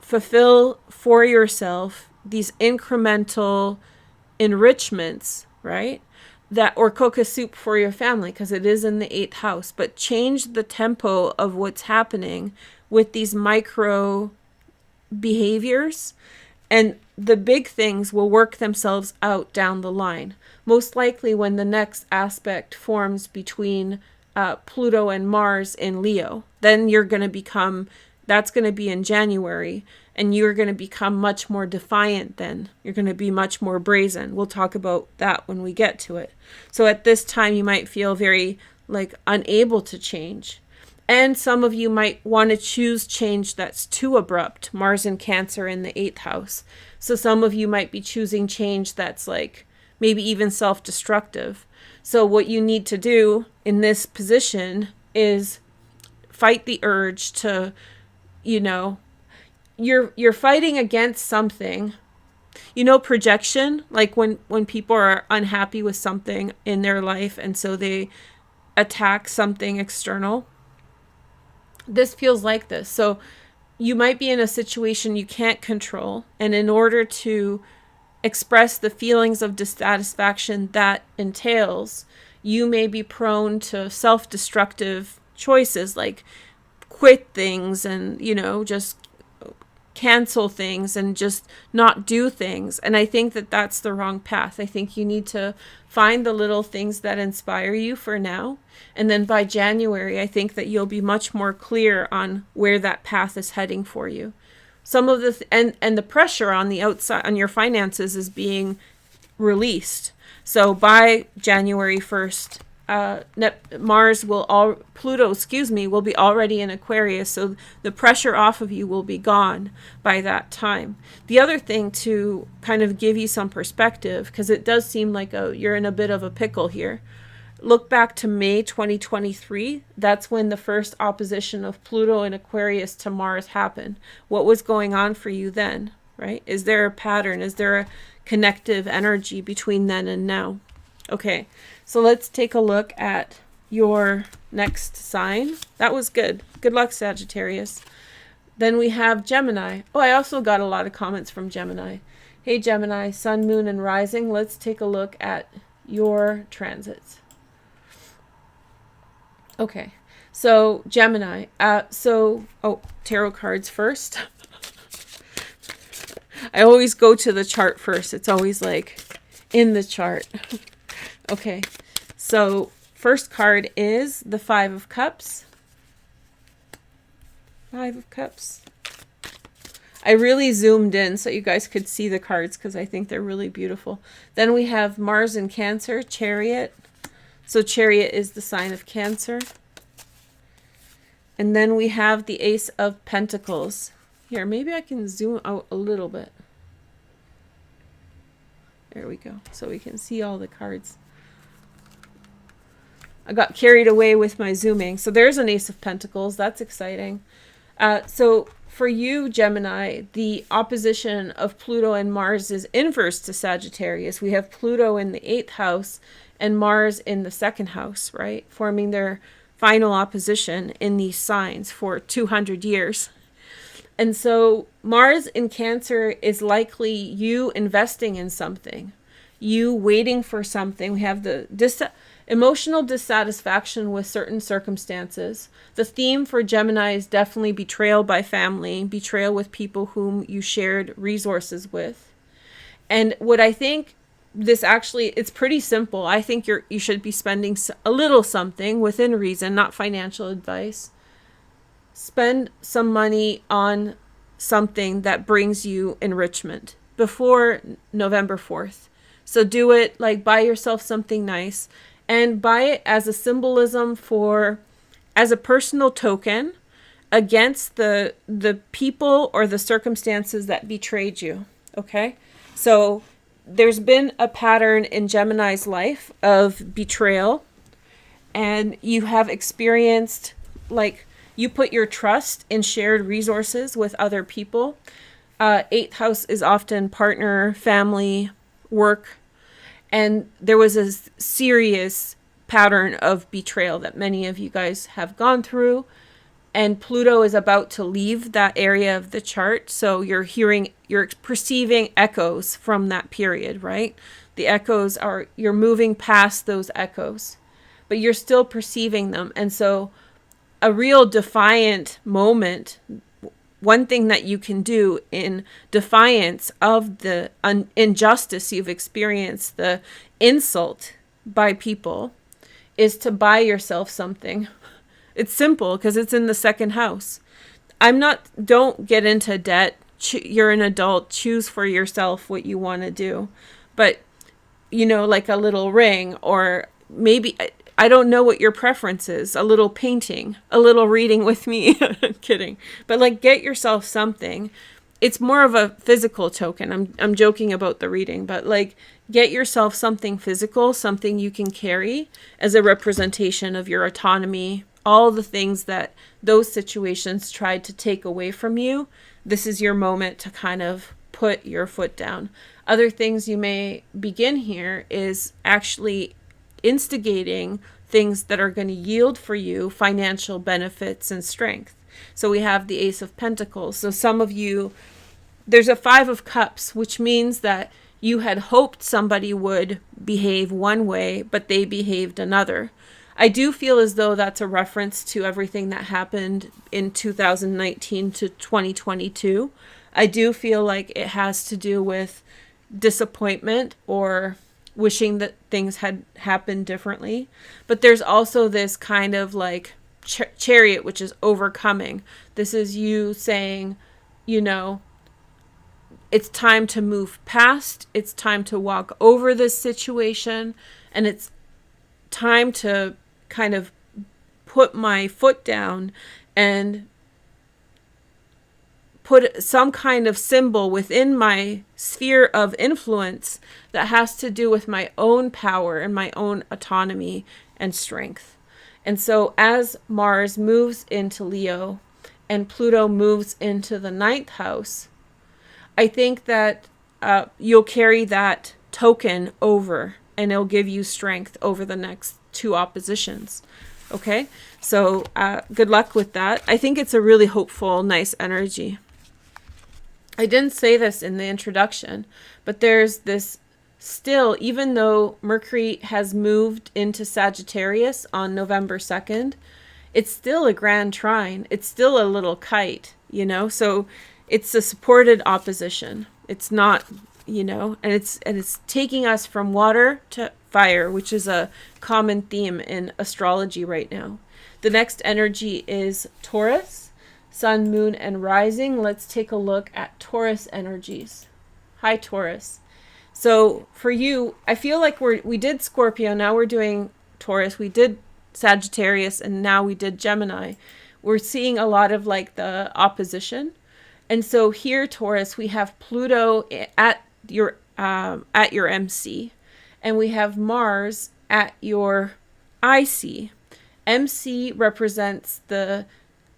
fulfill for yourself these incremental enrichments, right? Or cook a soup for your family, because it is in the 8th house, but change the tempo of what's happening with these micro behaviors, and the big things will work themselves out down the line. Most likely when the next aspect forms between Pluto and Mars in Leo, then that's going to be in January, and you're going to become much more defiant then. You're going to be much more brazen. We'll talk about that when we get to it. So at this time, you might feel very unable to change. And some of you might want to choose change that's too abrupt. Mars in Cancer in the 8th house. So some of you might be choosing change that's maybe even self-destructive. So what you need to do in this position is fight the urge to, you're fighting against something. Projection, like when people are unhappy with something in their life and so they attack something external. This feels like this. So you might be in a situation you can't control, and in order to express the feelings of dissatisfaction that entails, you may be prone to self-destructive choices, like quit things and, just cancel things and just not do things. And I think that that's the wrong path. I think you need to find the little things that inspire you for now. And then by January, I think that you'll be much more clear on where that path is heading for you. Some of the and the pressure on the outside on your finances is being released. So by January 1st, Pluto will be already in Aquarius, so the pressure off of you will be gone by that time. The other thing, to kind of give you some perspective, because it does seem like you're in a bit of a pickle here. Look back to May 2023. That's when the first opposition of Pluto and Aquarius to Mars happened. What was going on for you then, right? Is there a pattern? Is there a connective energy between then and now? Okay, so let's take a look at your next sign. That was good. Good luck, Sagittarius. Then we have Gemini. Oh, I also got a lot of comments from Gemini. Hey, Gemini, Sun, Moon, and Rising. Let's take a look at your transits. Okay, so Gemini. Tarot cards first. I always go to the chart first. It's always in the chart. Okay, so first card is the 5 of Cups. 5 of Cups. I really zoomed in so you guys could see the cards because I think they're really beautiful. Then we have Mars in Cancer, Chariot. So Chariot is the sign of Cancer. And then we have the Ace of Pentacles. Here, maybe I can zoom out a little bit. There we go. So we can see all the cards. I got carried away with my zooming. So there's an Ace of Pentacles. That's exciting. So for you, Gemini, the opposition of Pluto and Mars is inverse to Sagittarius. We have Pluto in the 8th house and Mars in the 2nd house, right? Forming their final opposition in these signs for 200 years. And so Mars in Cancer is likely you investing in something, you waiting for something. We have the emotional dissatisfaction with certain circumstances. The theme for Gemini is definitely betrayal by family, betrayal with people whom you shared resources with. And what I think this actually, it's pretty simple. I think you should be spending a little something within reason, not financial advice. Spend some money on something that brings you enrichment before November 4th. So do it, like buy yourself something nice and buy it as a symbolism as a personal token against the people or the circumstances that betrayed you. Okay. So there's been a pattern in Gemini's life of betrayal, and you have experienced, like, you put your trust in shared resources with other people. 8th house is often partner, family, work, and there was a serious pattern of betrayal that many of you guys have gone through. And Pluto is about to leave that area of the chart. So you're perceiving echoes from that period, right? The echoes you're moving past those echoes, but you're still perceiving them. And so a real defiant moment, one thing that you can do in defiance of the injustice you've experienced, the insult by people, is to buy yourself something. It's simple because it's in the 2nd house. Don't get into debt. You're an adult. Choose for yourself what you want to do. But, like a little ring, or maybe, I don't know what your preference is. A little painting, a little reading with me. Kidding. But like, get yourself something. It's more of a physical token. I'm joking about the reading, but like, get yourself something physical, something you can carry as a representation of your autonomy, all the things that those situations tried to take away from you. This is your moment to kind of put your foot down. Other things you may begin here is actually instigating things that are going to yield for you financial benefits and strength. So we have the Ace of Pentacles. So some of you, there's a 5 of Cups, which means that you had hoped somebody would behave one way, but they behaved another. I do feel as though that's a reference to everything that happened in 2019 to 2022. I do feel like it has to do with disappointment or wishing that things had happened differently. But there's also this kind of like chariot, which is overcoming. This is you saying, it's time to move past. It's time to walk over this situation. And it's time to kind of put my foot down and put some kind of symbol within my sphere of influence that has to do with my own power and my own autonomy and strength. And so as Mars moves into Leo and Pluto moves into the 9th house, I think that you'll carry that token over, and it'll give you strength over the next 2 oppositions. Okay, so good luck with that. I think it's a really hopeful, nice energy. I didn't say this in the introduction, but there's this still, even though Mercury has moved into Sagittarius on November 2nd, it's still a grand trine. It's still a little kite, so it's a supported opposition. It's not, and it's taking us from water to fire, which is a common theme in astrology right now. The next energy is Taurus. sun, moon, and rising. Let's take a look at Taurus energies. Hi, Taurus. So for you, I feel like we did Scorpio, now we're doing Taurus, we did Sagittarius, and now we did Gemini. We're seeing a lot of like the opposition. And so here, Taurus, we have Pluto at your MC, and we have Mars at your IC. MC represents the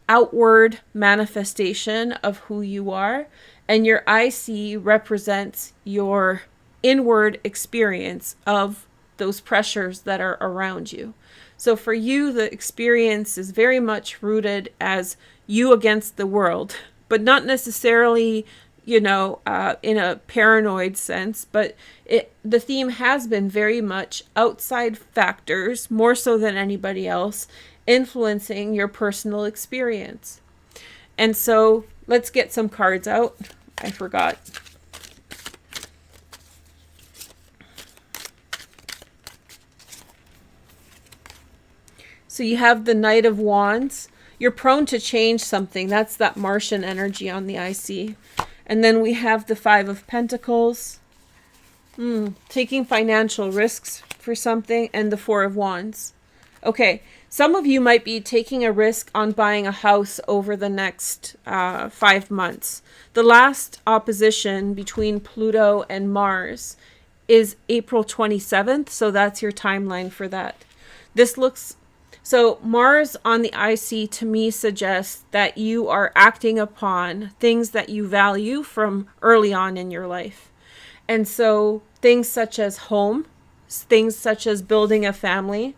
outward manifestation of who you are, and your IC represents your inward experience of those pressures that are around you. So for you, the experience is very much rooted as you against the world, but not necessarily, in a paranoid sense, but the theme has been very much outside factors, more so than anybody else, influencing your personal experience. And so let's get some cards out. I forgot. So you have the Knight of Wands. You're prone to change something. That's that Martian energy on the IC. And then we have the Five of Pentacles. Taking financial risks for something. And the Four of Wands. Okay, some of you might be taking a risk on buying a house over the next 5 months. The last opposition between Pluto and Mars is April 27th. So that's your timeline for that. So Mars on the IC to me suggests that you are acting upon things that you value from early on in your life. And so things such as home, things such as building a family,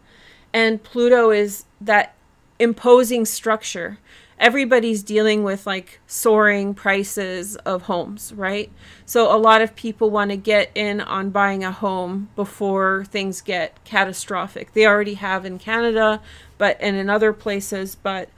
and Pluto is that imposing structure. Everybody's dealing with like soaring prices of homes, right? So a lot of people want to get in on buying a home before things get catastrophic. They already have in Canada, and in other places, but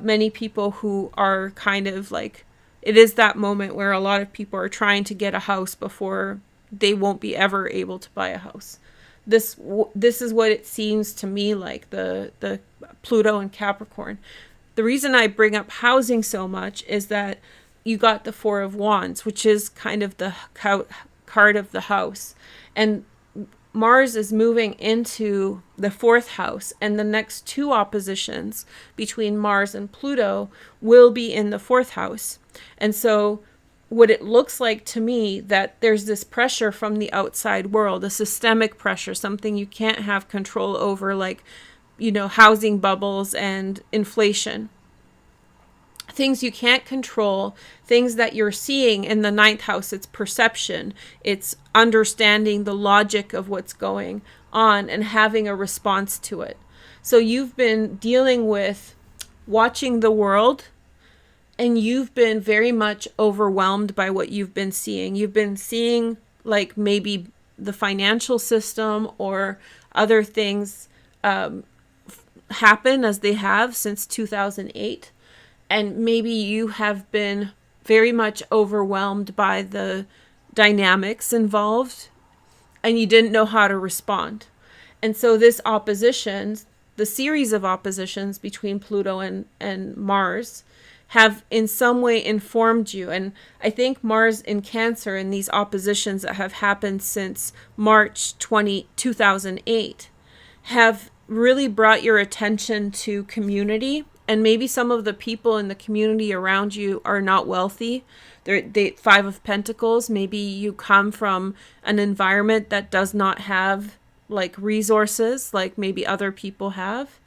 many people who are kind of like, it is that moment where a lot of people are trying to get a house before they won't be ever able to buy a house. This is what it seems to me like, the Pluto and Capricorn. The reason I bring up housing so much is that you got the Four of Wands, which is kind of the card of the house. And Mars is moving into the fourth house, and the next two oppositions between Mars and Pluto will be in the fourth house. And so what it looks like to me that there's this pressure from the outside world, a systemic pressure, something you can't have control over, like, housing bubbles and inflation. Things you can't control, things that you're seeing in the ninth house. It's perception. It's understanding the logic of what's going on and having a response to it. So you've been dealing with watching the world, and you've been very much overwhelmed by what you've been seeing. You've been seeing like maybe the financial system or other things happen as they have since 2008. And maybe you have been very much overwhelmed by the dynamics involved, and you didn't know how to respond. And so this opposition, the series of oppositions between Pluto and Mars, have in some way informed you. And I think Mars in Cancer and these oppositions that have happened since March 2008 have really brought your attention to community. And maybe some of the people in the community around you are not wealthy. They Five of Pentacles. Maybe you come from an environment that does not have like resources like maybe other people have.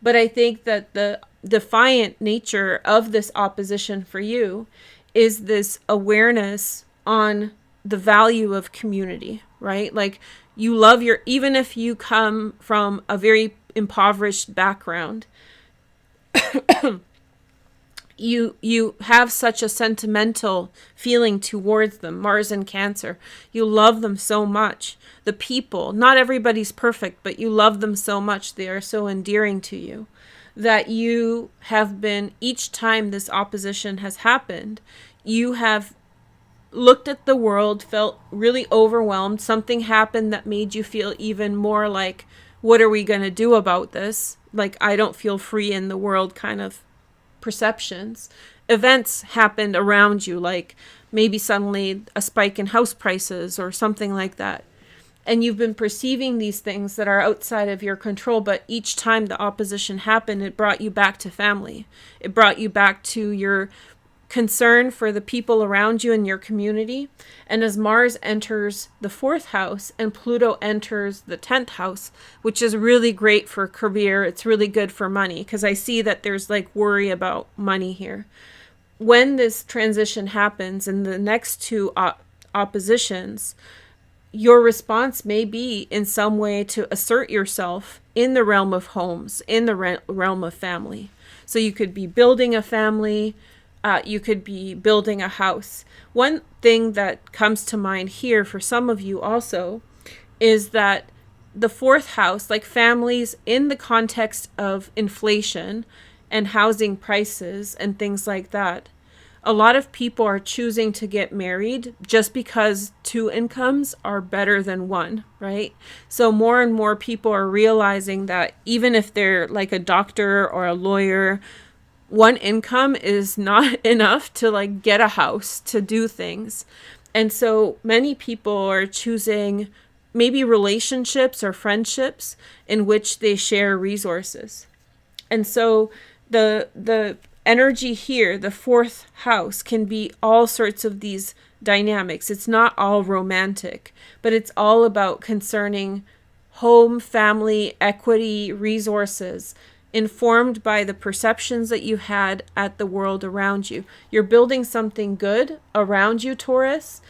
But I think that the defiant nature of this opposition for you is this awareness on the value of community, right? Like you love even if you come from a very impoverished background, you have such a sentimental feeling towards them. Mars and Cancer, you love them so much. The people, not everybody's perfect, but you love them so much. They are so endearing to you that you have been, each time this opposition has happened, you have looked at the world, felt really overwhelmed. Something happened that made you feel even more like, what are we going to do about this? Like, I don't feel free in the world kind of perceptions. Events happened around you, like maybe suddenly a spike in house prices or something like that. And you've been perceiving these things that are outside of your control, but each time the opposition happened, it brought you back to family. It brought you back to your concern for the people around you and your community. And as Mars enters the 4th house and Pluto enters the 10th house, which is really great for career, it's really good for money, because I see that there's like worry about money here. When this transition happens in the next two oppositions, your response may be in some way to assert yourself in the realm of homes, in the realm of family. So you could be building a family, you could be building a house. One thing that comes to mind here for some of you also is that the 4th house, like families in the context of inflation and housing prices and things like that, a lot of people are choosing to get married just because 2 incomes are better than 1, right? So more and more people are realizing that even if they're like a doctor or a lawyer, 1 income is not enough to like get a house, to do things. And so many people are choosing maybe relationships or friendships in which they share resources. And so the energy here, the 4th house, can be all sorts of these dynamics. It's not all romantic, but it's all about concerning home, family, equity, resources, informed by the perceptions that you had at the world around you. You're building something good around you, Taurus,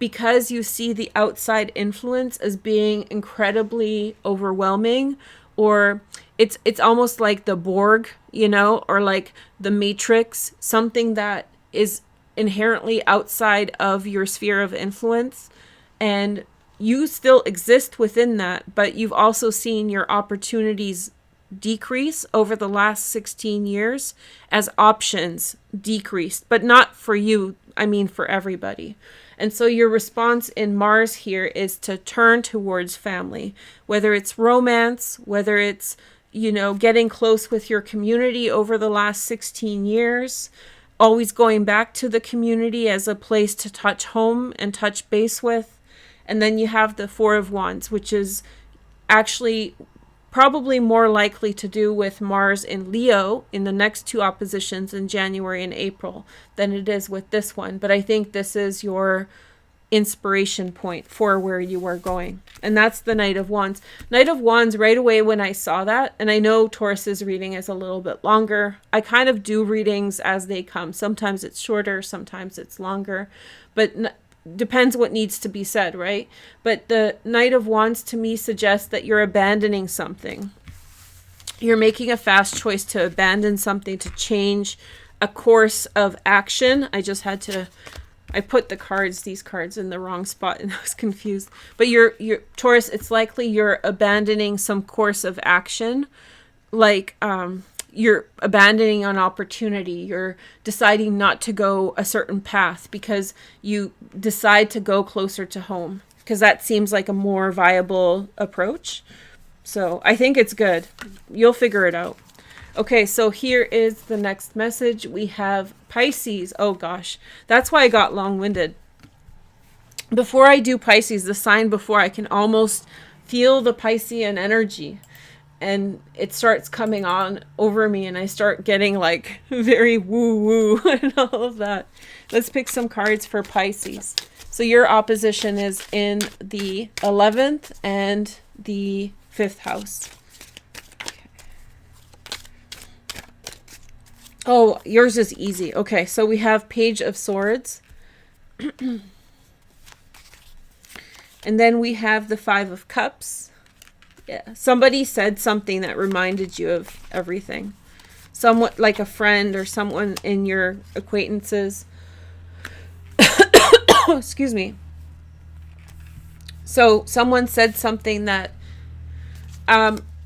because you see the outside influence as being incredibly overwhelming, or it's almost like the Borg, you know, or like the Matrix, something that is inherently outside of your sphere of influence. And you still exist within that, but you've also seen your opportunities decrease over the last 16 years as options decreased, but not for you, I mean for everybody. And so your response in Mars here is to turn towards family, whether it's romance, whether it's, you know, getting close with your community over the last 16 years, always going back to the community as a place to touch home and touch base with. And then you have the 4 of Wands, which is actually probably more likely to do with Mars in Leo in the next 2 oppositions in January and April than it is with this one. But I think this is your inspiration point for where you are going. And that's the Knight of Wands. Knight of Wands, right away when I saw that, and I know Taurus's reading is a little bit longer. I kind of do readings as they come. Sometimes it's shorter, sometimes it's longer, but depends what needs to be said, right? But the Knight of Wands to me suggests that you're abandoning something. You're making a fast choice to abandon something, to change a course of action. I put these cards in the wrong spot and I was confused. But you're Taurus, it's likely you're abandoning some course of action, like you're abandoning an opportunity. You're deciding not to go a certain path because you decide to go closer to home, because that seems like a more viable approach. So I think it's good. You'll figure it out. Okay, so here is the next message. We have Pisces. Oh gosh, that's why I got long-winded. Before I do Pisces, the sign before, I can almost feel the Piscean energy. And it starts coming on over me and I start getting like very woo-woo and all of that. Let's pick some cards for Pisces. So your opposition is in the 11th and the 5th house. Oh, yours is easy. Okay, so we have Page of Swords. And then we have the 5 of Cups. Yeah, somebody said something that reminded you of everything. Somewhat like a friend or someone in your acquaintances. Excuse me. So someone said something that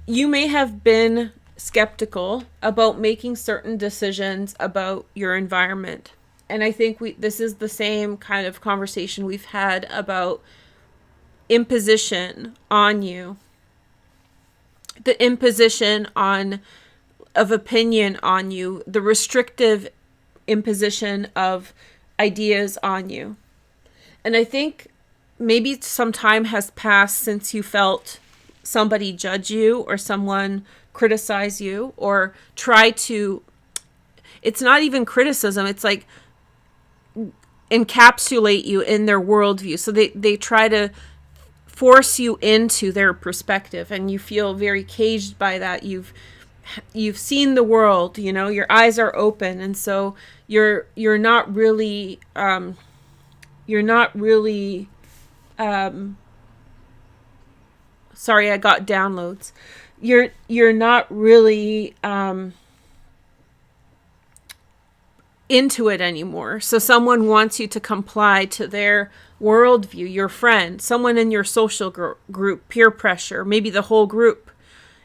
you may have been skeptical about making certain decisions about your environment. And I think this is the same kind of conversation we've had about imposition on you. The imposition on of opinion on you, the restrictive imposition of ideas on you. And I think maybe some time has passed since you felt somebody judge you or someone criticize you or try to, it's not even criticism, it's like encapsulate you in their worldview. So they try to force you into their perspective, and you feel very caged by that. You've seen the world, you know, your eyes are open, and so you're not really sorry, I got downloads. You're not really into it anymore. So someone wants you to comply to their worldview, your friend, someone in your social group, peer pressure, maybe the whole group.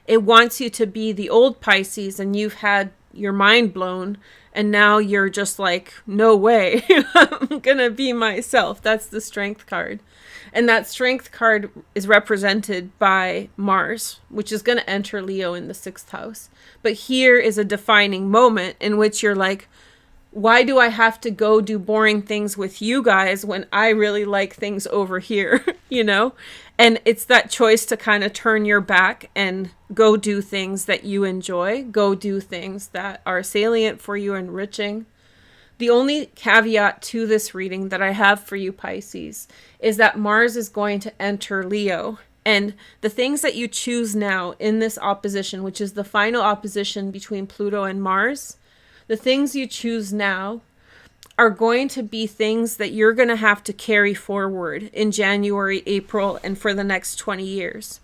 It wants you to be the old Pisces, and you've had your mind blown, and now you're just like, no way, I'm gonna be myself. That's the Strength card. And that Strength card is represented by Mars, which is going to enter Leo in the 6th house. But here is a defining moment in which you're like, why do I have to go do boring things with you guys when I really like things over here, you know? And it's that choice to kind of turn your back and go do things that you enjoy, go do things that are salient for you, enriching. The only caveat to this reading that I have for you, Pisces, is that Mars is going to enter Leo. And the things that you choose now in this opposition, which is the final opposition between Pluto and Mars, the things you choose now are going to be things that you're going to have to carry forward in January, April, and for the next 20 years.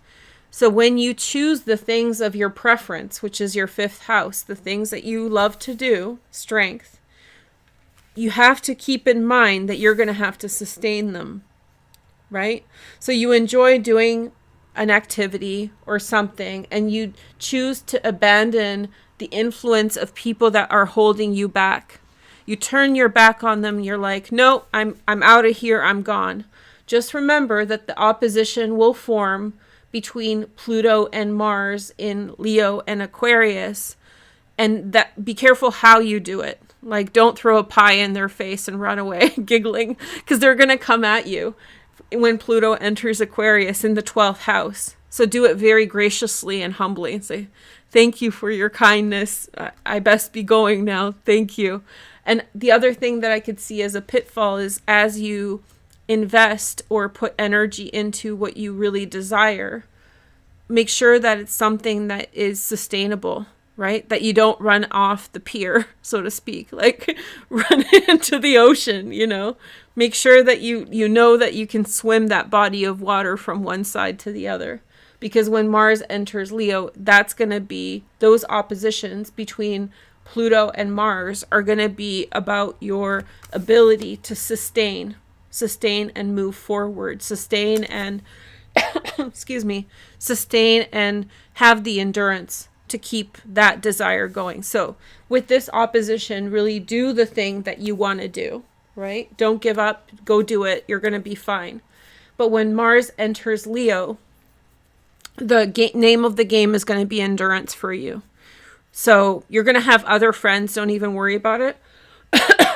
So when you choose the things of your preference, which is your 5th house, the things that you love to do, Strength, you have to keep in mind that you're going to have to sustain them, right? So you enjoy doing an activity or something, and you choose to abandon the influence of people that are holding you back. You turn your back on them. You're like, no, I'm out of here. I'm gone. Just remember that the opposition will form between Pluto and Mars in Leo and Aquarius, and that be careful how you do it. Like, don't throw a pie in their face and run away giggling, because they're going to come at you when Pluto enters Aquarius in the 12th house. So do it very graciously and humbly and say, thank you for your kindness. I best be going now. Thank you. And the other thing that I could see as a pitfall is as you invest or put energy into what you really desire, make sure that it's something that is sustainable. Right? That you don't run off the pier, so to speak, like run into the ocean, you know, make sure that you know that you can swim that body of water from one side to the other. Because when Mars enters Leo, that's going to be, those oppositions between Pluto and Mars are going to be about your ability to sustain and move forward, sustain and, excuse me, sustain and have the endurance to keep that desire going. So with this opposition, really do the thing that you want to do, right? Don't give up, go do it. You're going to be fine. But when Mars enters Leo, the name of the game is going to be endurance for you. So you're going to have other friends. Don't even worry about it.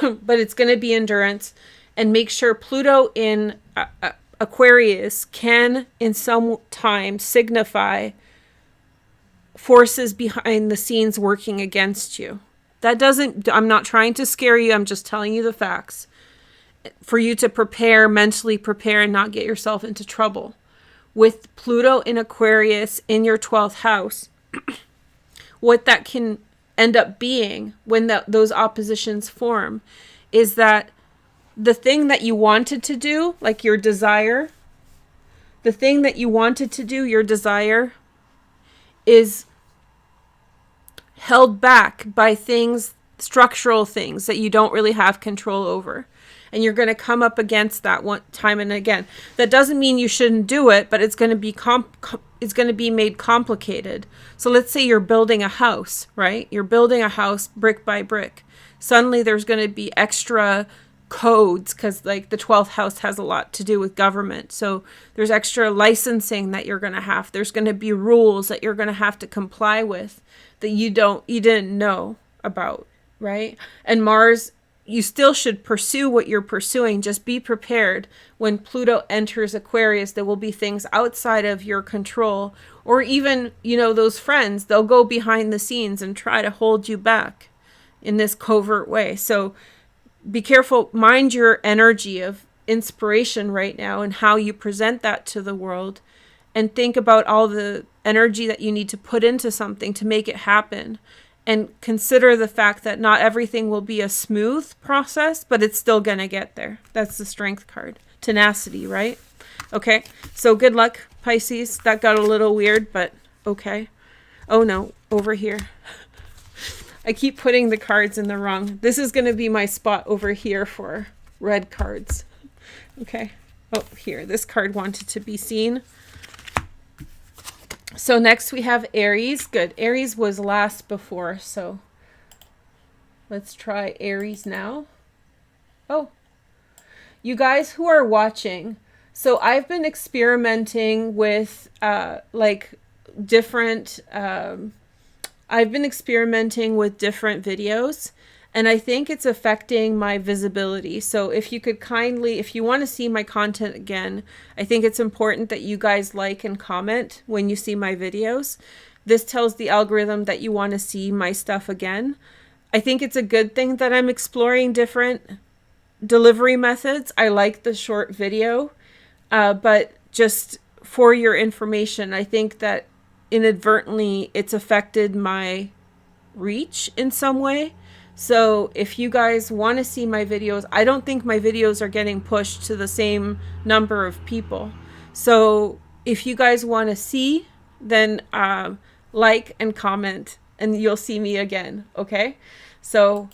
But it's going to be endurance. And make sure Pluto in Aquarius can in some time signify forces behind the scenes working against you. That doesn't, I'm not trying to scare you. I'm just telling you the facts for you to prepare, mentally prepare, and not get yourself into trouble. With Pluto in Aquarius in your 12th house, what that can end up being when those oppositions form is that the thing that you wanted to do, like your desire, the thing that you wanted to do, your desire, is held back by things, structural things that you don't really have control over. And you're going to come up against that one time and again. That doesn't mean you shouldn't do it, but it's going to be it's going to be made complicated. So let's say you're building a house, right? You're building a house brick by brick. Suddenly there's going to be extra codes because like the 12th house has a lot to do with government. So there's extra licensing that you're going to have. There's going to be rules that you're going to have to comply with that you didn't know about, right? And Mars, you still should pursue what you're pursuing. Just be prepared. When Pluto enters Aquarius, there will be things outside of your control, or even, those friends, they'll go behind the scenes and try to hold you back in this covert way. So be careful. Mind your energy of inspiration right now and how you present that to the world, and think about all the energy that you need to put into something to make it happen. And consider the fact that not everything will be a smooth process, but it's still going to get there. That's the Strength card. Tenacity, right? Okay, so good luck, Pisces. That got a little weird, but okay. Oh no, over here. I keep putting the cards in the wrong. This is going to be my spot over here for red cards. Okay. Oh, here. This card wanted to be seen. So next we have Aries. Good. Aries was last before, so let's try Aries now. Oh, you guys who are watching, so I've been experimenting with different videos, and I think it's affecting my visibility. So if you could kindly, if you want to see my content again, I think it's important that you guys like and comment when you see my videos. This tells the algorithm that you want to see my stuff again. I think it's a good thing that I'm exploring different delivery methods. I like the short video, but just for your information, I think that inadvertently it's affected my reach in some way. So if you guys want to see my videos, I don't think my videos are getting pushed to the same number of people. So if you guys want to see, then like and comment, and you'll see me again. Okay, so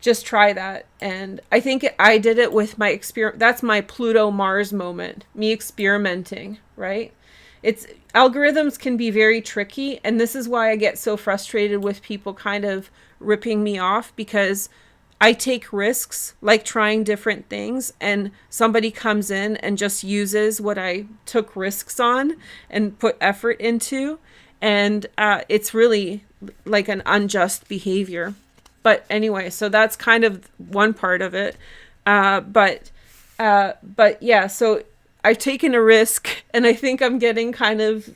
just try that. And I think I did it with my experiment. That's my Pluto Mars moment, me experimenting, right? Algorithms can be very tricky, and this is why I get so frustrated with people kind of ripping me off, because I take risks, like trying different things, and somebody comes in and just uses what I took risks on and put effort into, and it's really like an unjust behavior. But anyway, so that's kind of one part of it. But yeah, so I've taken a risk, and I think I'm getting kind of,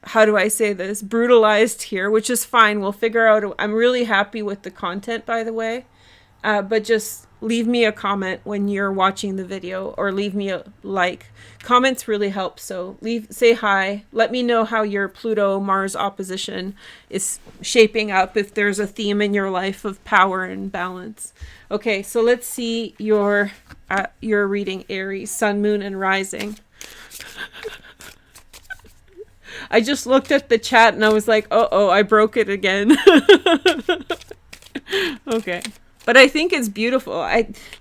how do I say this, brutalized here, which is fine. We'll figure out. I'm really happy with the content, by the way. But just leave me a comment when you're watching the video, or leave me a like. Comments really help. So say hi. Let me know how your Pluto Mars opposition is shaping up, if there's a theme in your life of power and balance. Okay, so let's see your reading, Aries, Sun, Moon, and Rising. I just looked at the chat and I was like, oh, I broke it again. Okay. But I think it's beautiful.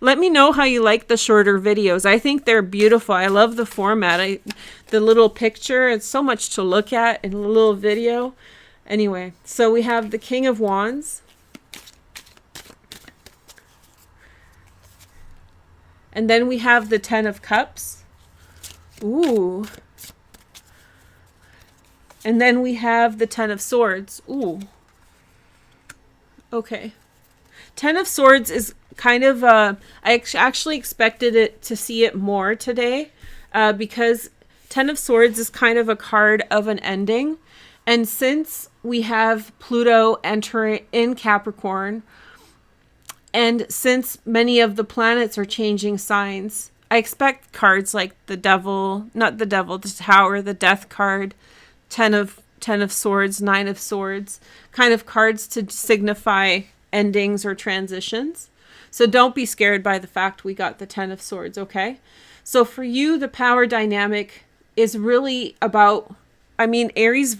Let me know how you like the shorter videos. I think they're beautiful. I love the format. The little picture, it's so much to look at in a little video. Anyway, so we have the King of Wands. And then we have the Ten of Cups. Ooh. And then we have the Ten of Swords. Ooh. Okay. Ten of Swords is kind of, I actually expected it to see it more today, because Ten of Swords is kind of a card of an ending. And since we have Pluto entering in Capricorn, and since many of the planets are changing signs, I expect cards like the Devil, not the Devil, the Tower, the Death card, Ten of Swords, Nine of Swords, kind of cards to signify endings or transitions. So don't be scared by the fact we got the Ten of Swords, okay? So for you, the power dynamic is really about, Aries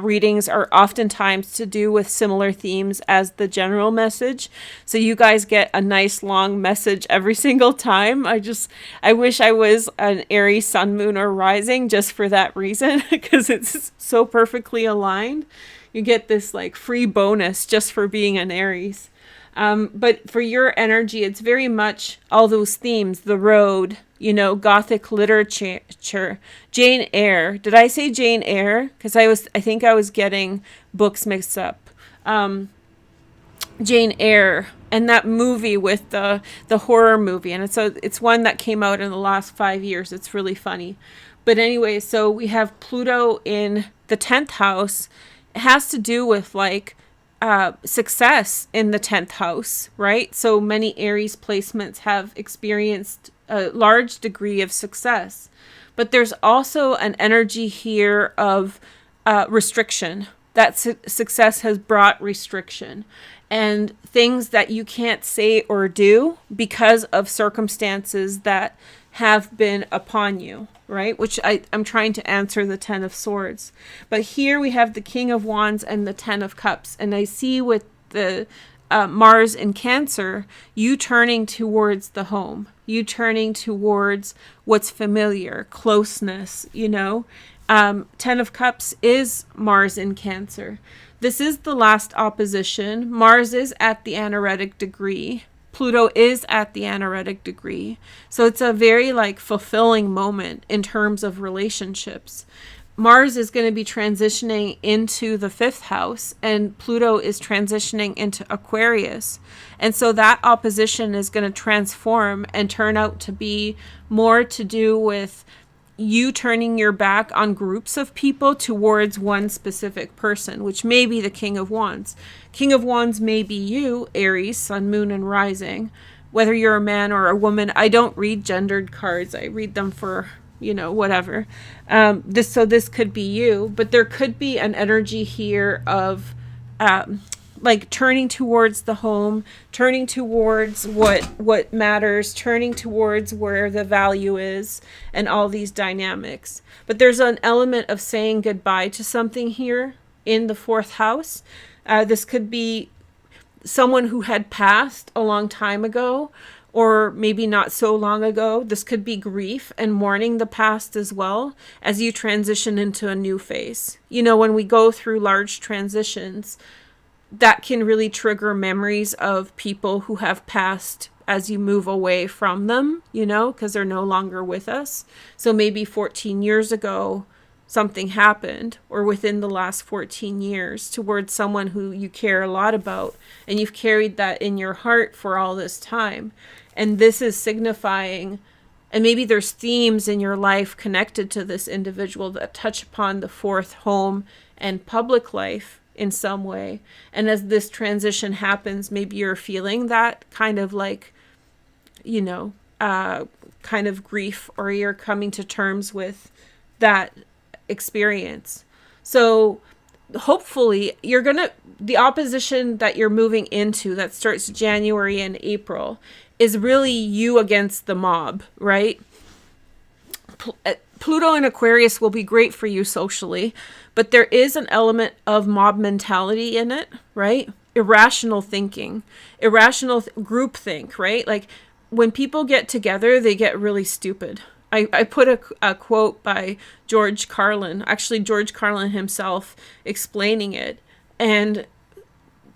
readings are oftentimes to do with similar themes as the general message. So you guys get a nice long message every single time. I wish I was an Aries Sun, Moon, or Rising just for that reason, because it's so perfectly aligned. You get this like free bonus just for being an Aries. But for your energy, it's very much all those themes, the road, you know, Gothic literature, Jane Eyre. Did I say Jane Eyre? Because I think I was getting books mixed up. Jane Eyre and that movie with the horror movie, and it's one that came out in the last 5 years. It's really funny. But anyway, so we have Pluto in the 10th house. It has to do with like success in the 10th house, right? So many Aries placements have experienced a large degree of success. But there's also an energy here of restriction. That success has brought restriction and things that you can't say or do because of circumstances that have been upon you, right? Which I'm trying to answer the 10 of Swords. But here we have the King of Wands and the 10 of Cups. And I see with the Mars in Cancer, you turning towards the home. You turning towards what's familiar, closeness, you know. 10 of Cups is Mars in Cancer. This is the last opposition. Mars is at the anaretic degree. Pluto is at the anaretic degree. So it's a very like fulfilling moment in terms of relationships. Mars is going to be transitioning into the 5th house and Pluto is transitioning into Aquarius. And so that opposition is going to transform and turn out to be more to do with you turning your back on groups of people towards one specific person, which may be the King of Wands. King of Wands may be you, Aries, Sun, Moon, and Rising. Whether you're a man or a woman, I don't read gendered cards. I read them for, you know, whatever. This could be you, but there could be an energy here of like turning towards the home, turning towards what matters, turning towards where the value is, and all these dynamics. But there's an element of saying goodbye to something here in the 4th house. This could be someone who had passed a long time ago, or maybe not so long ago. This could be grief and mourning the past as well as you transition into a new phase. You know, when we go through large transitions, that can really trigger memories of people who have passed as you move away from them, you know, because they're no longer with us. So maybe 14 years ago, something happened, or within the last 14 years, towards someone who you care a lot about, and you've carried that in your heart for all this time. And this is signifying, and maybe there's themes in your life connected to this individual that touch upon the 4th home and public life in some way. And as this transition happens, maybe you're feeling that kind of like, you know, kind of grief, or you're coming to terms with that experience. So hopefully the opposition that you're moving into that starts January and April is really you against the mob, right? Pluto in Aquarius will be great for you socially, but there is an element of mob mentality in it, right? Irrational thinking, irrational groupthink, right? Like when people get together, they get really stupid. I put a quote by George Carlin, actually George Carlin himself, explaining it. And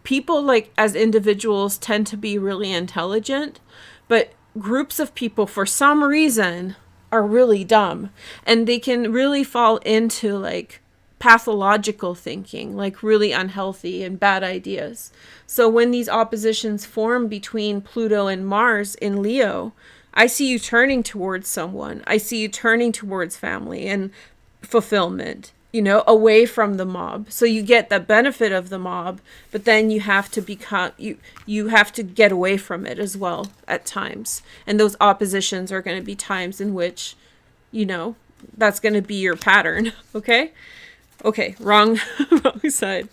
people, like, as individuals, tend to be really intelligent, but groups of people, for some reason, are really dumb. And they can really fall into, like, pathological thinking, like really unhealthy and bad ideas. So when these oppositions form between Pluto and Mars in Leo, I see you turning towards someone. I see you turning towards family and fulfillment, you know, away from the mob. So you get the benefit of the mob, but then you have to become, you have to get away from it as well at times. And those oppositions are going to be times in which, you know, that's going to be your pattern. Okay? Okay, wrong side.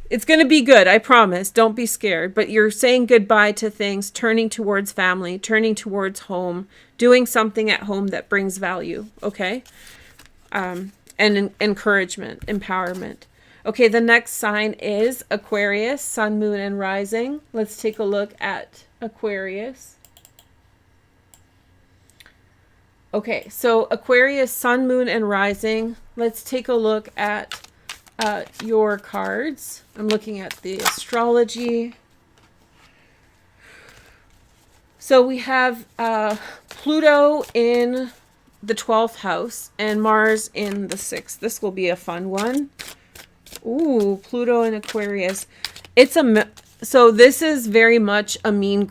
It's going to be good, I promise. Don't be scared. But you're saying goodbye to things, turning towards family, turning towards home, doing something at home that brings value, okay? And encouragement, empowerment. Okay, the next sign is Aquarius, Sun, Moon, and Rising. Let's take a look at Aquarius. Okay, so Aquarius, Sun, Moon, and Rising. Let's take a look at your cards. I'm looking at the Astrology. So we have Pluto in the 12th house and Mars in the 6th. This will be a fun one. Ooh, Pluto in Aquarius. So this is very much a mean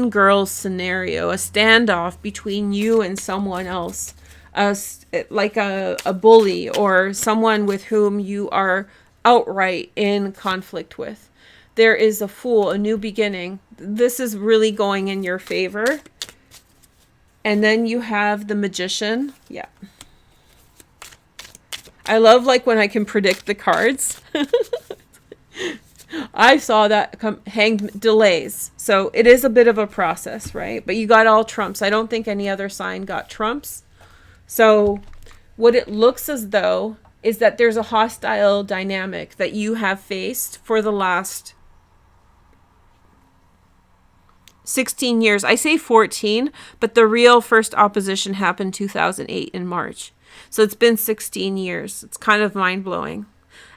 girl scenario, a standoff between you and someone else, like a bully or someone with whom you are outright in conflict with. There is a Fool, a new beginning. This is really going in your favor. And then you have the Magician. Yeah. I love like when I can predict the cards. I saw that hanged delays. So it is a bit of a process, right? But you got all trumps. I don't think any other sign got trumps. So what it looks as though is that there's a hostile dynamic that you have faced for the last 16 years. I say 14, but the real first opposition happened 2008 in March. So it's been 16 years. It's kind of mind-blowing.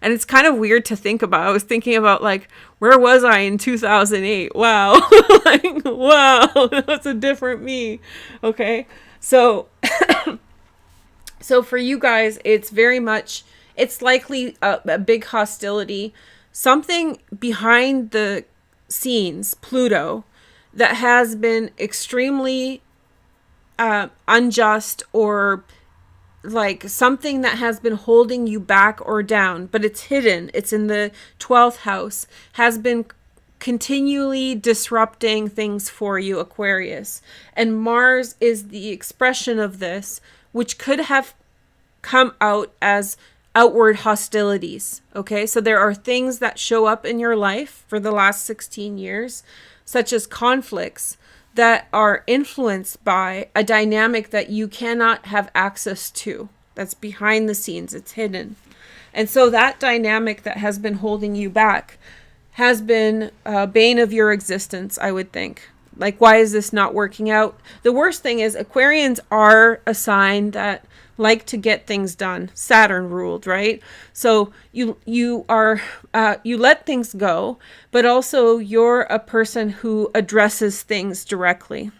And it's kind of weird to think about. I was thinking about like, where was I in 2008? Wow. Like, wow, that's a different me. Okay. So, so for you guys, it's very much, it's likely a big hostility, something behind the scenes, Pluto, that has been extremely unjust, or like something that has been holding you back or down, but it's hidden. It's in the 12th house, has been continually disrupting things for you, Aquarius. And Mars is the expression of this, which could have come out as outward hostilities. Okay, so there are things that show up in your life for the last 16 years, such as conflicts that are influenced by a dynamic that you cannot have access to. That's behind the scenes. It's hidden. And so that dynamic that has been holding you back has been a bane of your existence, I would think. Like, why is this not working out? The worst thing is Aquarians are a sign that like to get things done. Saturn ruled, right? So you let things go, but also you're a person who addresses things directly.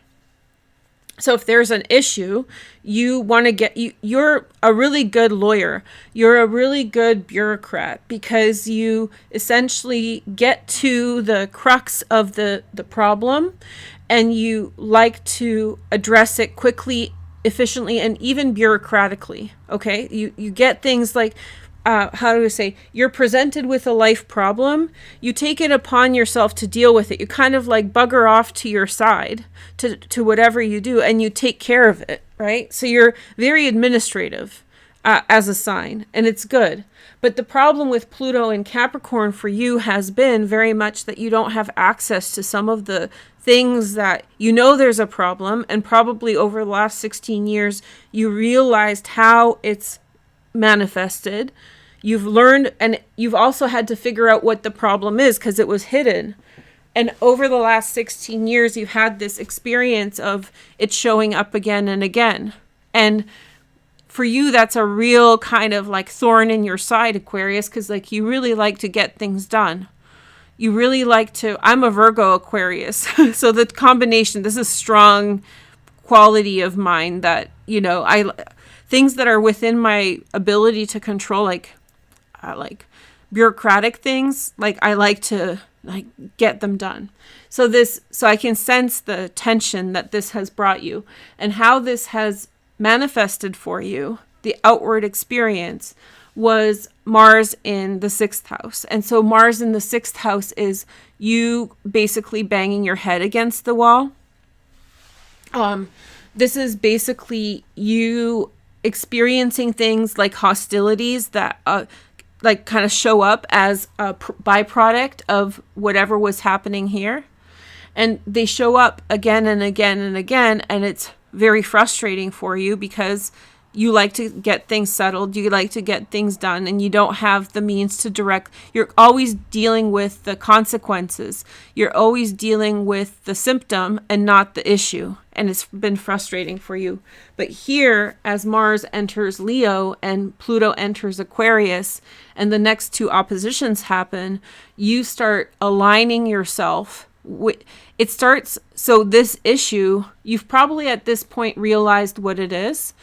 So if there's an issue, you want to you're a really good lawyer. You're a really good bureaucrat, because you essentially get to the crux of the problem, and you like to address it quickly, efficiently, and even bureaucratically. Okay, you get things like how do I say, you're presented with a life problem, you take it upon yourself to deal with it. You kind of like bugger off to your side to whatever you do, and you take care of it, right? So you're very administrative as a sign, and it's good. But the problem with Pluto in Capricorn for you has been very much that you don't have access to some of the things that you know there's a problem, and probably over the last 16 years you realized how it's manifested. You've learned, and you've also had to figure out what the problem is because it was hidden. And over the last 16 years you've had this experience of it showing up again and again. And for you, that's a real kind of like thorn in your side, Aquarius, because like you really like to get things done. You really like to, I'm a Virgo Aquarius. So the combination, this is strong quality of mine that, you know, things that are within my ability to control, like bureaucratic things, like I like to like get them done. So I can sense the tension that this has brought you, and how this has manifested for you. The outward experience was Mars in the 6th house. And so Mars in the 6th house is you basically banging your head against the wall. This is basically you experiencing things like hostilities that like kind of show up as a byproduct of whatever was happening here. And they show up again and again and again, and it's very frustrating for you because you like to get things settled, you like to get things done, and you don't have the means to direct. You're always dealing with the consequences. You're always dealing with the symptom and not the issue. And it's been frustrating for you. But here, as Mars enters Leo and Pluto enters Aquarius, and the next two oppositions happen, you start aligning yourself It starts, so this issue, you've probably at this point realized what it is.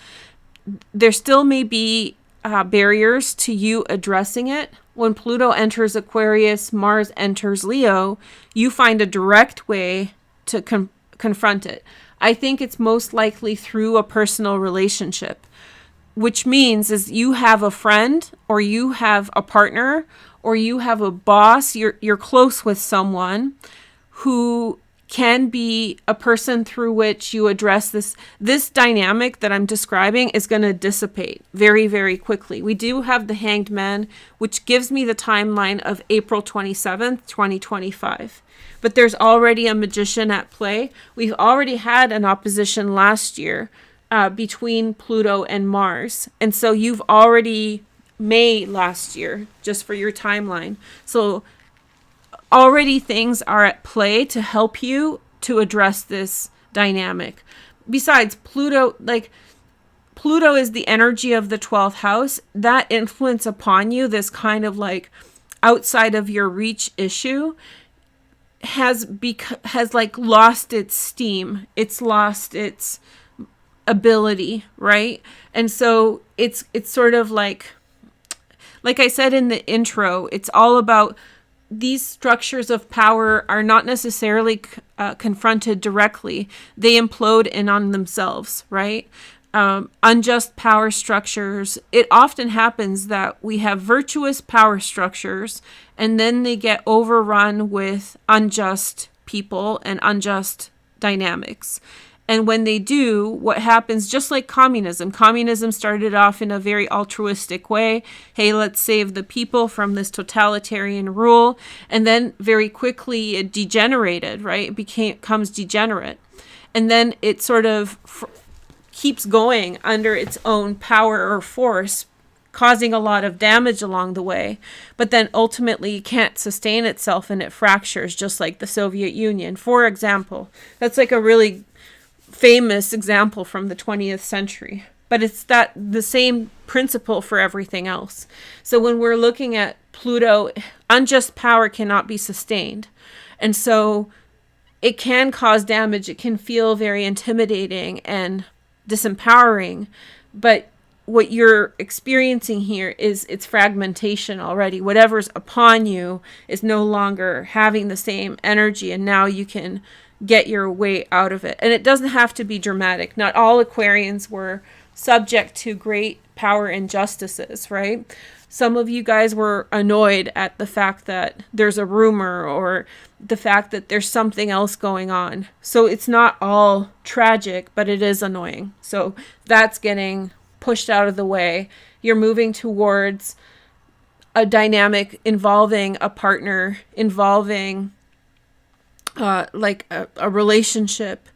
There still may be barriers to you addressing it. When Pluto enters Aquarius, Mars enters Leo, you find a direct way to confront it. I think it's most likely through a personal relationship, which means is you have a friend, or you have a partner, or you have a boss, you're close with someone who can be a person through which you address this dynamic that I'm describing is going to dissipate very, very quickly. We do have the Hanged Man, which gives me the timeline of April 27th, 2025. But there's already a magician at play. We've already had an opposition last year between Pluto and Mars. And so you've already, May last year, just for your timeline. So already things are at play to help you to address this dynamic. Besides, Pluto is the energy of the 12th house. That influence upon you, this kind of like outside of your reach issue, has like lost its steam. It's lost its ability, right? And so it's sort of like I said in the intro, it's all about these structures of power are not necessarily confronted directly. They implode in on themselves, right? Unjust power structures. It often happens that we have virtuous power structures and then they get overrun with unjust people and unjust dynamics. And when they do, what happens, just like communism started off in a very altruistic way. Hey, let's save the people from this totalitarian rule. And then very quickly it degenerated, right? It becomes degenerate. And then it sort of keeps going under its own power or force, causing a lot of damage along the way. But then ultimately it can't sustain itself and it fractures, just like the Soviet Union, for example. That's like a really famous example from the 20th century, but it's the same principle for everything else. So when we're looking at Pluto, unjust power cannot be sustained. And so it can cause damage. It can feel very intimidating and disempowering, but what you're experiencing here is its fragmentation already. Whatever's upon you is no longer having the same energy, and now you can get your way out of it. And it doesn't have to be dramatic. Not all Aquarians were subject to great power injustices, right? Some of you guys were annoyed at the fact that there's a rumor or the fact that there's something else going on. So it's not all tragic, but it is annoying. So that's getting pushed out of the way. You're moving towards a dynamic involving a partner, involving like a relationship.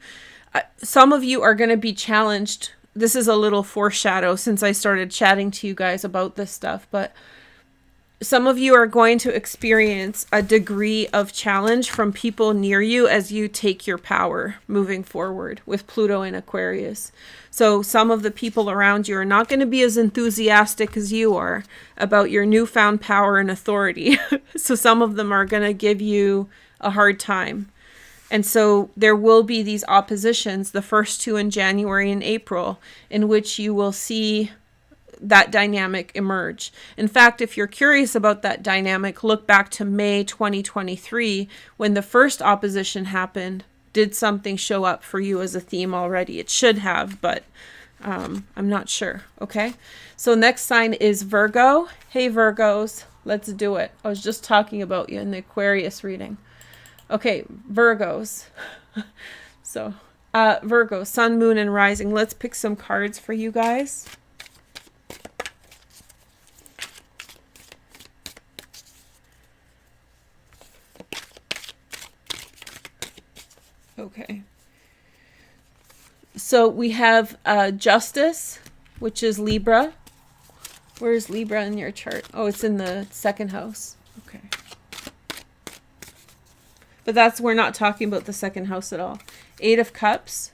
Some of you are going to be challenged. This is a little foreshadow since I started chatting to you guys about this stuff, but some of you are going to experience a degree of challenge from people near you as you take your power moving forward with Pluto in Aquarius. So some of the people around you are not going to be as enthusiastic as you are about your newfound power and authority. So some of them are going to give you a hard time. And so there will be these oppositions, the first two in January and April, in which you will see that dynamic emerge. In fact, if you're curious about that dynamic, look back to May 2023 when the first opposition happened. Did something show up for you as a theme already? It should have, but I'm not sure. Okay. So next sign is Virgo. Hey, Virgos, let's do it. I was just talking about you in the Aquarius reading. Okay, Virgos. So, Virgo, Sun, Moon, and Rising. Let's pick some cards for you guys. Okay. So we have Justice, which is Libra. Where's Libra in your chart? Oh, it's in the second house. Okay. But we're not talking about the second house at all. Eight of Cups.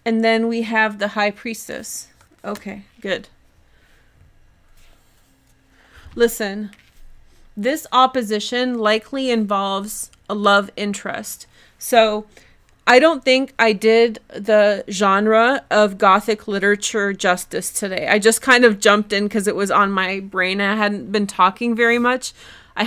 And then we have the High Priestess. Okay, good. Listen, this opposition likely involves a love interest. So I don't think I did the genre of Gothic literature justice today. I just kind of jumped in because it was on my brain. I hadn't been talking very much. I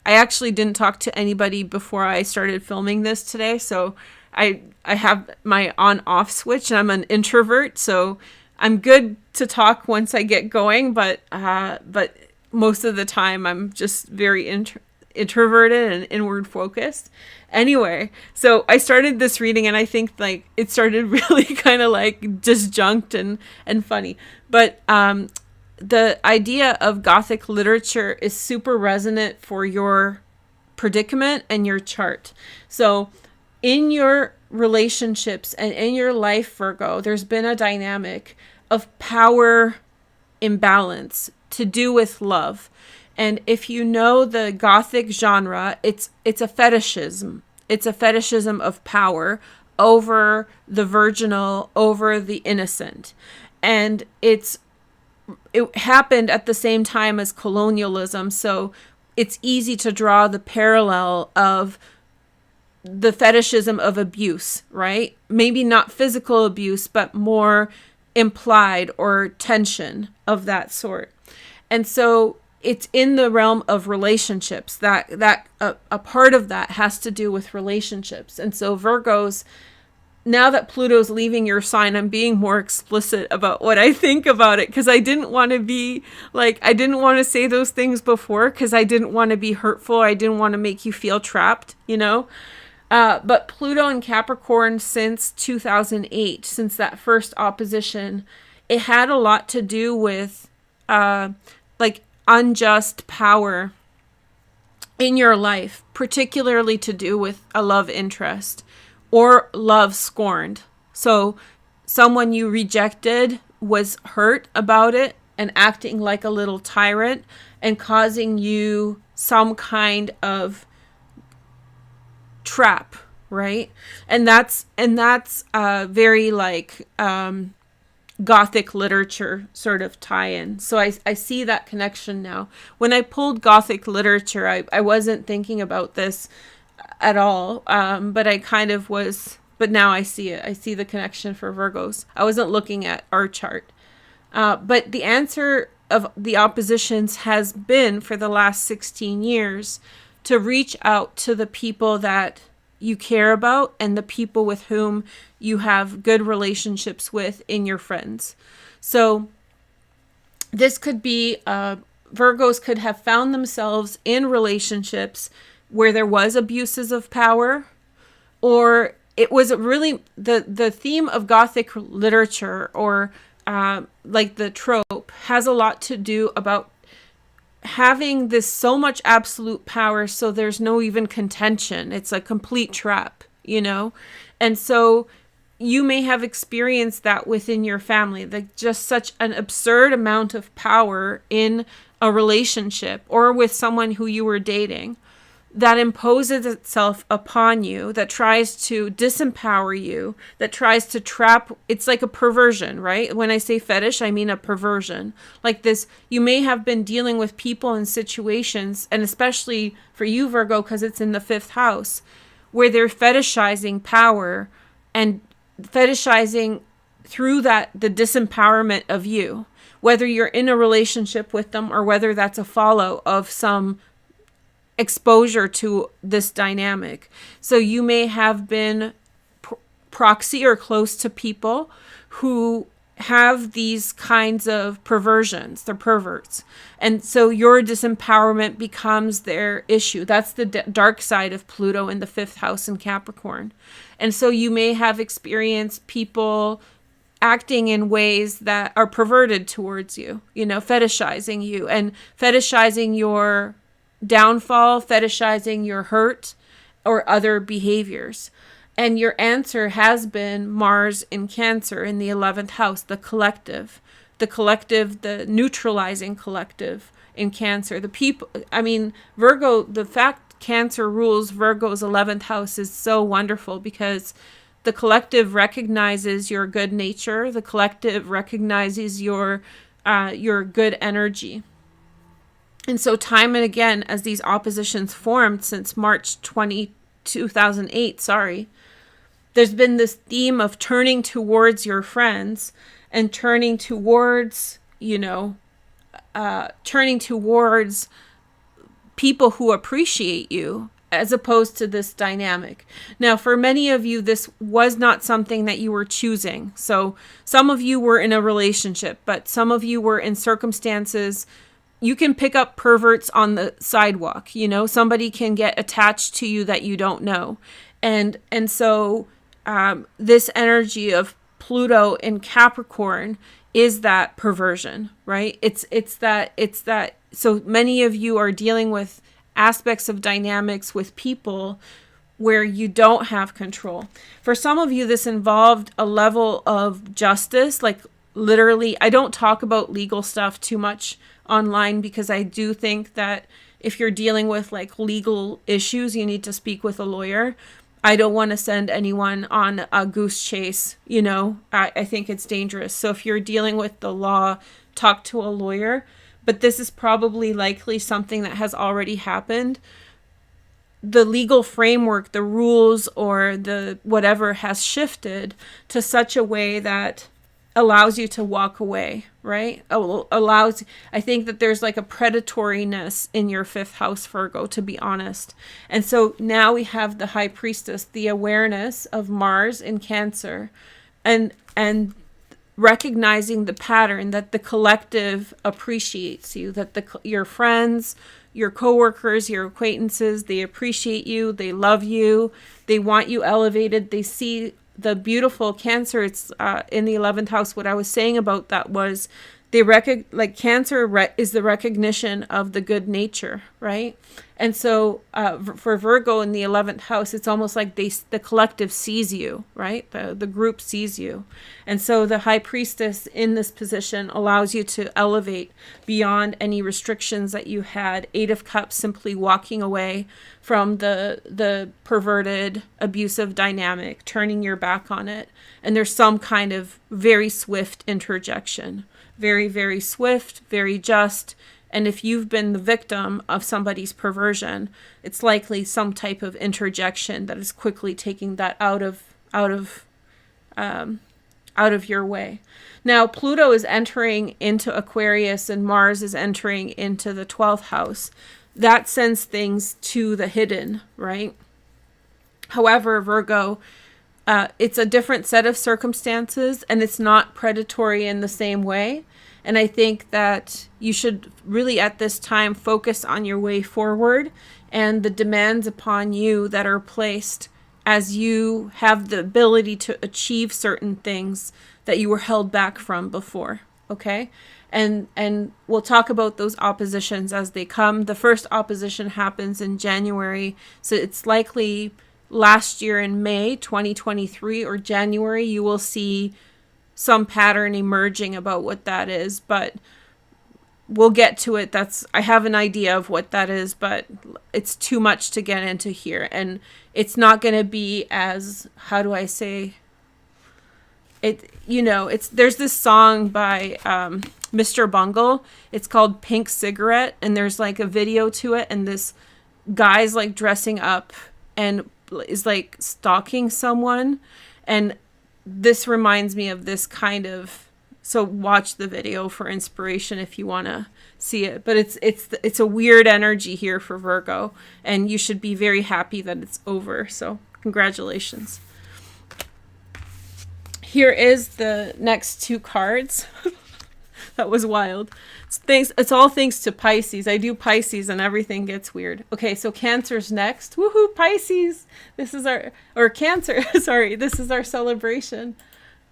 actually didn't talk to anybody before I started filming this today. So I have my on-off switch, and I'm an introvert. So I'm good to talk once I get going, but most of the time I'm just very introverted and inward focused. Anyway, so I started this reading, and I think like it started really kind of like disjunct and funny. But the idea of Gothic literature is super resonant for your predicament and your chart. So in your relationships and in your life, Virgo, there's been a dynamic of power imbalance to do with love. And if you know the Gothic genre, it's a fetishism. It's a fetishism of power over the virginal, over the innocent. And it happened at the same time as colonialism. So it's easy to draw the parallel of the fetishism of abuse, right? Maybe not physical abuse, but more implied or tension of that sort. And so it's in the realm of relationships that a part of that has to do with relationships. And so Virgos, now that Pluto's leaving your sign, I'm being more explicit about what I think about it, because I didn't want to be like, I didn't want to say those things before because I didn't want to be hurtful. I didn't want to make you feel trapped, you know? But Pluto and Capricorn since 2008, since that first opposition, it had a lot to do with like unjust power in your life, particularly to do with a love interest or love scorned. So someone you rejected was hurt about it and acting like a little tyrant and causing you some kind of trap, right? And that's very like Gothic literature sort of tie-in. So I see that connection now. When I pulled Gothic literature, I wasn't thinking about this at all, but I kind of was. But now I see it. I see the connection for Virgos. I wasn't looking at our chart. But the answer of the oppositions has been, for the last 16 years, to reach out to the people that you care about and the people with whom you have good relationships with in your friends. So this could be, Virgos could have found themselves in relationships where there was abuses of power, or it was really the theme of Gothic literature, or like the trope, has a lot to do about having this so much absolute power so there's no even contention. It's a complete trap, you know? And so you may have experienced that within your family, like just such an absurd amount of power in a relationship or with someone who you were dating that imposes itself upon you, that tries to disempower you, that tries to trap. It's like a perversion, right? When I say fetish, I mean a perversion. Like this, you may have been dealing with people and situations, and especially for you, Virgo, because it's in the 5th house, where they're fetishizing power and fetishizing through that the disempowerment of you, whether you're in a relationship with them or whether that's a follow of some exposure to this dynamic. So you may have been proxy or close to people who have these kinds of perversions. They're perverts. And so your disempowerment becomes their issue. That's the dark side of Pluto in the 5th house in Capricorn. And so you may have experienced people acting in ways that are perverted towards you, you know, fetishizing you and fetishizing your downfall, fetishizing your hurt or other behaviors. And your answer has been Mars in Cancer in the 11th house, the collective, the neutralizing collective in Cancer. The people, I mean, Virgo, the fact Cancer rules Virgo's 11th house is so wonderful because the collective recognizes your good nature. The collective recognizes your good energy. And so time and again, as these oppositions formed since March 2008, there's been this theme of turning towards your friends and turning towards, turning towards people who appreciate you, as opposed to this dynamic. Now, for many of you, this was not something that you were choosing. So some of you were in a relationship, but some of you were in circumstances. You can pick up perverts on the sidewalk, somebody can get attached to you that you don't know. And so this energy of Pluto in Capricorn is that perversion, right? It's that. So many of you are dealing with aspects of dynamics with people where you don't have control. For some of you, this involved a level of justice, like literally. I don't talk about legal stuff too much online because I do think that if you're dealing with like legal issues, you need to speak with a lawyer. I don't want to send anyone on a goose chase, I think it's dangerous. So if you're dealing with the law, talk to a lawyer. But this is probably likely something that has already happened. The legal framework, the rules, or the whatever has shifted to such a way that allows you to walk away, right? I think that there's like a predatoriness in your fifth house, Virgo, to be honest. And so now we have the High Priestess, the awareness of Mars in Cancer, and recognizing the pattern that the collective appreciates you, that your friends, your coworkers, your acquaintances, they appreciate you, they love you, they want you elevated, they see the beautiful Cancer. It's in the 11th house. What I was saying about that was Cancer is the recognition of the good nature, right? And so for Virgo in the 11th house, it's almost like the collective sees you, right? The group sees you. And so the High Priestess in this position allows you to elevate beyond any restrictions that you had. 8 of Cups, simply walking away from the perverted, abusive dynamic, turning your back on it. And there's some kind of very swift interjection. Very, very swift, very just. And if you've been the victim of somebody's perversion, it's likely some type of interjection that is quickly taking that out of your way. Now, Pluto is entering into Aquarius and Mars is entering into the 12th house. That sends things to the hidden, right? However, Virgo, it's a different set of circumstances and it's not predatory in the same way. And I think that you should really at this time focus on your way forward and the demands upon you that are placed as you have the ability to achieve certain things that you were held back from before. Okay? And we'll talk about those oppositions as they come. The first opposition happens in January. So it's likely last year in May 2023 or January, you will see some pattern emerging about what that is, but we'll get to it. I have an idea of what that is, but it's too much to get into here. And it's not going to be as, how do I say it? There's this song by Mr. Bungle. It's called Pink Cigarette. And there's like a video to it. And this guy's like dressing up and is like stalking someone. And this reminds me of this kind of, so watch the video for inspiration if you want to see it. But it's a weird energy here for Virgo, and you should be very happy that it's over. So congratulations. Here is the next 2 cards. That was wild. It's all thanks to Pisces. I do Pisces and everything gets weird. Okay, so Cancer's next. Woohoo, Pisces. This is Cancer. Sorry, this is our celebration.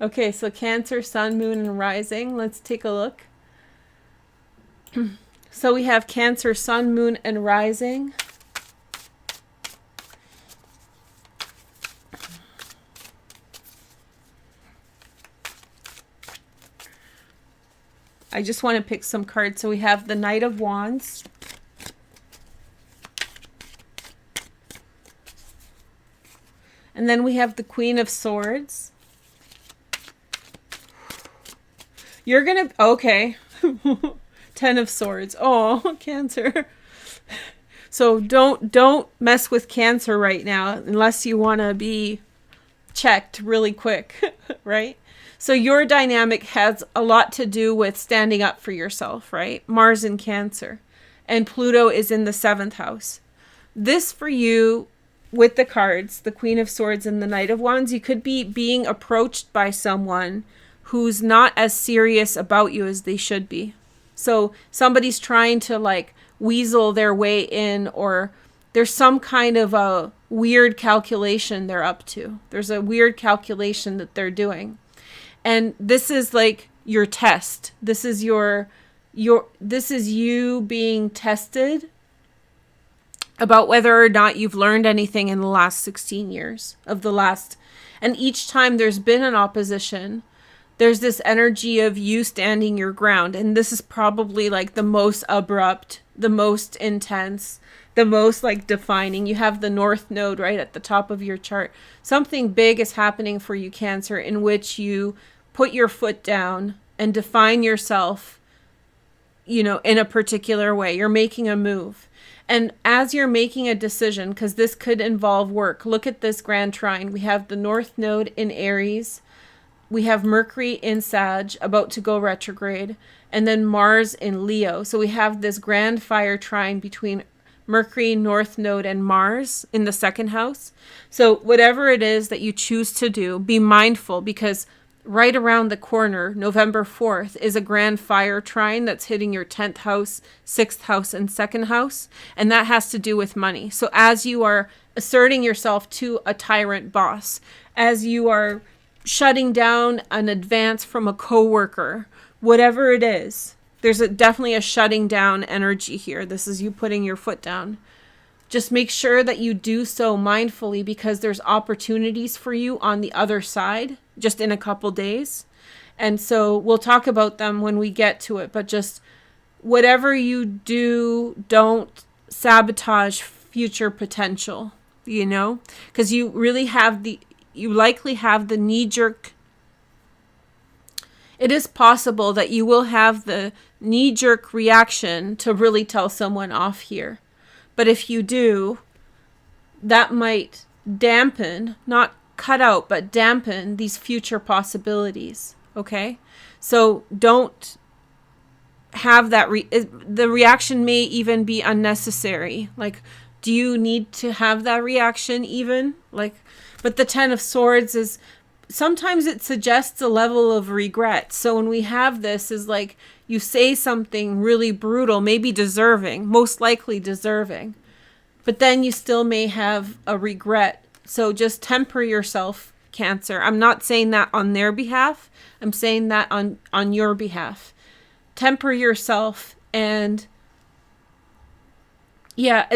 Okay, so Cancer, Sun, Moon, and Rising. Let's take a look. So we have Cancer, Sun, Moon, and Rising. I just want to pick some cards. So we have the Knight of Wands. And then we have the Queen of Swords. You're going to, okay. Ten of Swords. Oh, Cancer. So don't mess with Cancer right now unless you want to be checked really quick, right? So your dynamic has a lot to do with standing up for yourself, right? Mars in Cancer. And Pluto is in the 7th house. This for you, with the cards, the Queen of Swords and the Knight of Wands, you could be being approached by someone who's not as serious about you as they should be. So somebody's trying to like weasel their way in, or there's some kind of a weird calculation they're up to. There's a weird calculation that they're doing. And this is like your test. This is this is you being tested about whether or not you've learned anything in the last 16 years of the last. And each time there's been an opposition, there's this energy of you standing your ground. And this is probably like the most abrupt, the most intense, the most like defining. You have the North Node right at the top of your chart. Something big is happening for you, Cancer, in which you put your foot down and define yourself, you know, in a particular way. You're making a move. And as you're making a decision, because this could involve work, look at this grand trine. We have the North Node in Aries. We have Mercury in Sag, about to go retrograde. And then Mars in Leo. So we have this grand fire trine between Mercury, North Node, and Mars in the 2nd house. So whatever it is that you choose to do, be mindful, because right around the corner, November 4th, is a grand fire trine that's hitting your 10th house, 6th house, and 2nd house. And that has to do with money. So as you are asserting yourself to a tyrant boss, as you are shutting down an advance from a coworker, whatever it is, there's definitely a shutting down energy here. This is you putting your foot down. Just make sure that you do so mindfully, because there's opportunities for you on the other side just in a couple days. And so we'll talk about them when we get to it. But just whatever you do, don't sabotage future potential, you know, because you really have you likely have the knee-jerk. It is possible that you will have the knee-jerk reaction to really tell someone off here. But if you do, that might dampen, not cut out, but dampen these future possibilities. Okay? So don't have that. The reaction may even be unnecessary. Like, do you need to have that reaction even? Like, but the Ten of Swords is, sometimes it suggests a level of regret. So when we have this, is like you say something really brutal, maybe deserving, most likely deserving, but then you still may have a regret. So just temper yourself, Cancer. I'm not saying that on their behalf. I'm saying that on your behalf. Temper yourself and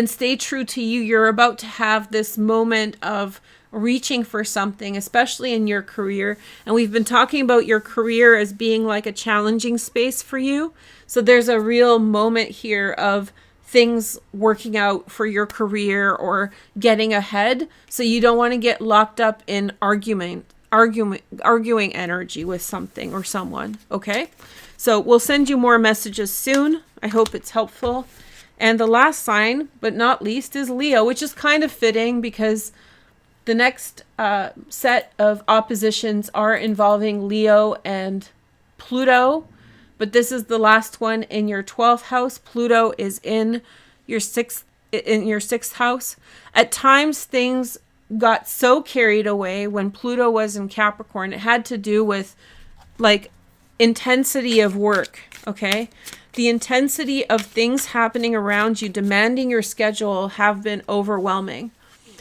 stay true to you. You're about to have this moment of reaching for something, especially in your career. And we've been talking about your career as being like a challenging space for you. So there's a real moment here of things working out for your career or getting ahead. So you don't want to get locked up in arguing energy with something or someone. Okay. So we'll send you more messages soon. I hope it's helpful. And the last sign, but not least, is Leo, which is kind of fitting because the next set of oppositions are involving Leo and Pluto, but this is the last one in your 12th house. Pluto is in your sixth house. At times, things got so carried away when Pluto was in Capricorn. It had to do with like intensity of work. Okay, the intensity of things happening around you, demanding your schedule, have been overwhelming.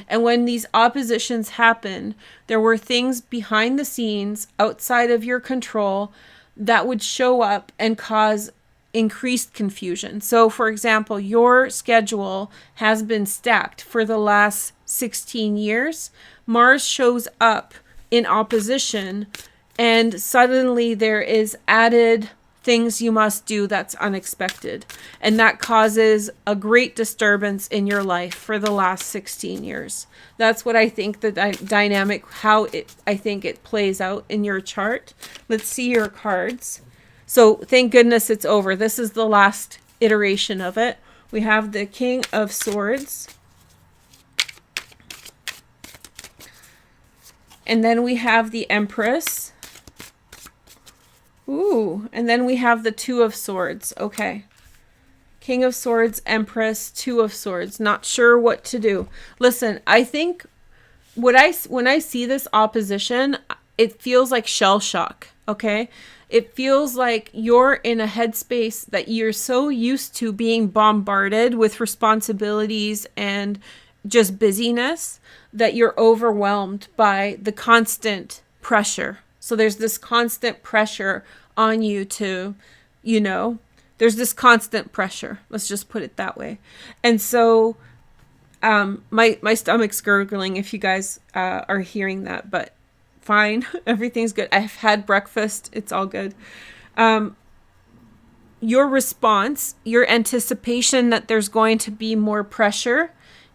And when these oppositions happen, there were things behind the scenes outside of your control that would show up and cause increased confusion. So, for example, your schedule has been stacked for the last 16 years. Mars shows up in opposition, and suddenly there is added things you must do that's unexpected. And that causes a great disturbance in your life for the last 16 years. That's what I think the dynamic, I think it plays out in your chart. Let's see your cards. So thank goodness it's over. This is the last iteration of it. We have the King of Swords. And then we have the Empress. Ooh, and then we have the Two of Swords. Okay. King of Swords, Empress, Two of Swords. Not sure what to do. Listen, I think when I see this opposition, it feels like shell shock, okay? It feels like you're in a headspace that you're so used to being bombarded with responsibilities and just busyness that you're overwhelmed by the constant pressure. So there's this constant pressure on you to, you know, there's this constant pressure. Let's just put it that way. And so my stomach's gurgling if you guys are hearing that, but fine. Everything's good. I've had breakfast. It's all good. Your response, your anticipation that there's going to be more pressure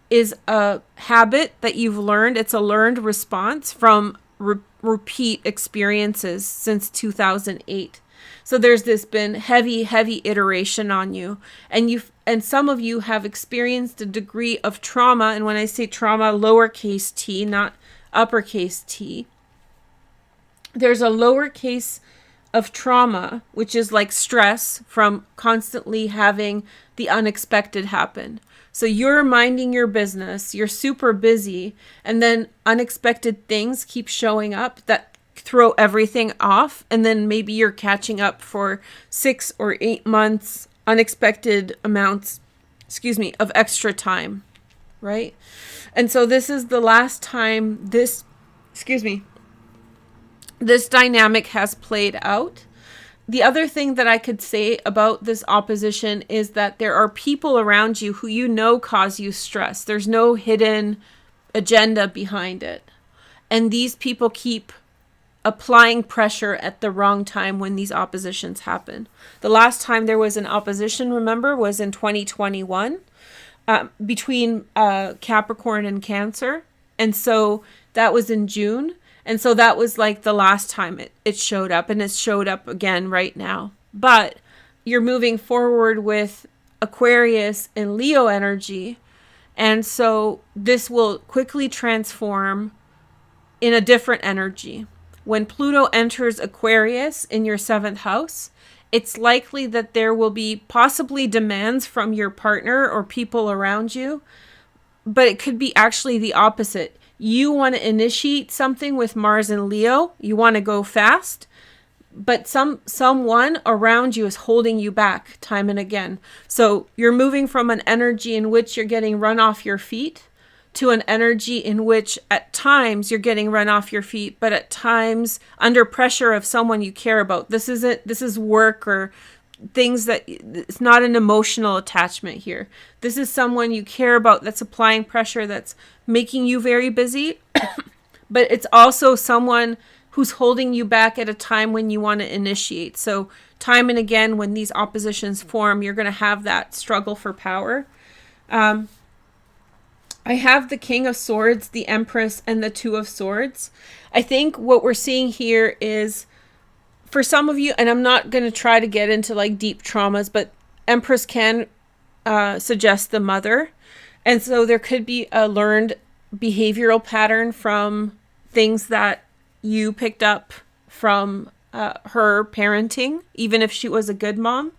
is a habit that you've learned. It's a learned response from repeat experiences since 2008. So there's this been heavy iteration on you, and some of you have experienced a degree of trauma. And when I say trauma, lowercase t, not uppercase T, there's a lowercase of trauma, which is like stress from constantly having the unexpected happen. So you're minding your business, you're super busy, and then unexpected things keep showing up that throw everything off. And then maybe you're catching up for 6 or 8 months, unexpected amounts, of extra time, right? And so this is the last time this dynamic has played out. The other thing that I could say about this opposition is that there are people around you who you know cause you stress. There's no hidden agenda behind it. And these people keep applying pressure at the wrong time when these oppositions happen. The last time there was an opposition, remember, was in 2021 between Capricorn and Cancer. And so that was in June. And so that was like the last time it showed up, and it's showed up again right now. But you're moving forward with Aquarius and Leo energy. And so this will quickly transform in a different energy. When Pluto enters Aquarius in your 7th house, it's likely that there will be possibly demands from your partner or people around you, but it could be actually the opposite. You want to initiate something with Mars and Leo. You want to go fast, but someone around you is holding you back time and again. So you're moving from an energy in which you're getting run off your feet to an energy in which at times you're getting run off your feet, but at times under pressure of someone you care about. This is work or things that it's not an emotional attachment here. This is someone you care about that's applying pressure, that's making you very busy, but it's also someone who's holding you back at a time when you want to initiate. So time and again, when these oppositions form, you're going to have that struggle for power. I have the King of Swords, the Empress, and the Two of Swords. I think what we're seeing here is, for some of you, and I'm not going to try to get into like deep traumas, but Empress can suggest the mother. And so there could be a learned behavioral pattern from things that you picked up from her parenting, even if she was a good mom.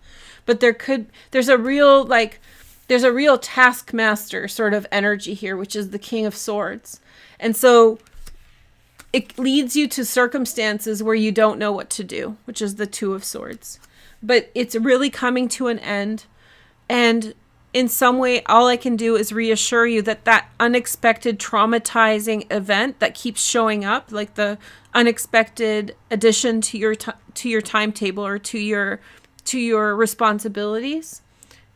But there's a real taskmaster sort of energy here, which is the King of Swords. And so it leads you to circumstances where you don't know what to do, which is the Two of Swords. But it's really coming to an end. And in some way, all I can do is reassure you that that unexpected traumatizing event that keeps showing up, like the unexpected addition to your timetable or to your responsibilities,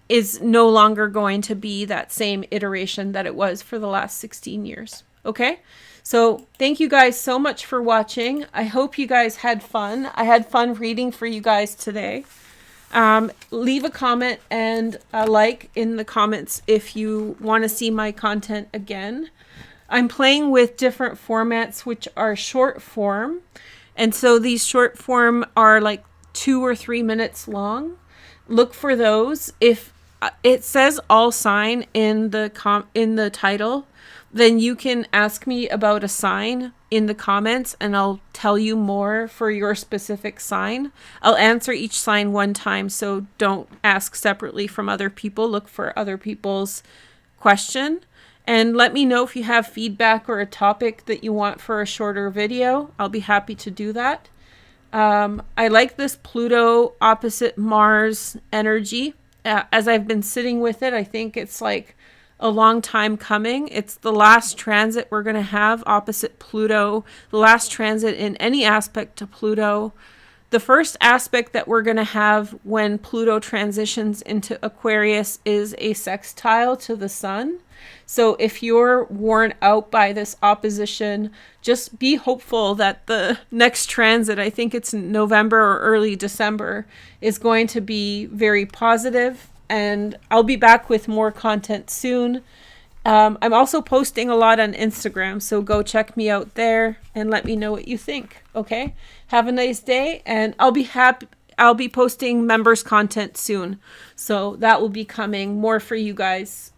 is no longer going to be that same iteration that it was for the last 16 years. Okay? So thank you guys so much for watching. I hope you guys had fun. I had fun reading for you guys today. Leave a comment and a like in the comments if you want to see my content again. I'm playing with different formats, which are short form. And so these short form are like 2 or 3 minutes long. Look for those. If it says all sign in the title, then you can ask me about a sign in the comments and I'll tell you more for your specific sign. I'll answer each sign one time, so don't ask separately from other people. Look for other people's question. And let me know if you have feedback or a topic that you want for a shorter video. I'll be happy to do that. I like this Pluto opposite Mars energy. As I've been sitting with it, I think it's like a long time coming. It's the last transit we're going to have opposite Pluto, the last transit in any aspect to Pluto. The first aspect that we're going to have when Pluto transitions into Aquarius is a sextile to the sun. So if you're worn out by this opposition, just be hopeful that the next transit, I think it's November or early December, is going to be very positive. And I'll be back with more content soon. I'm also posting a lot on Instagram, so go check me out there and let me know what you think. Okay? Have a nice day, and I'll be posting members content soon. So that will be coming more for you guys,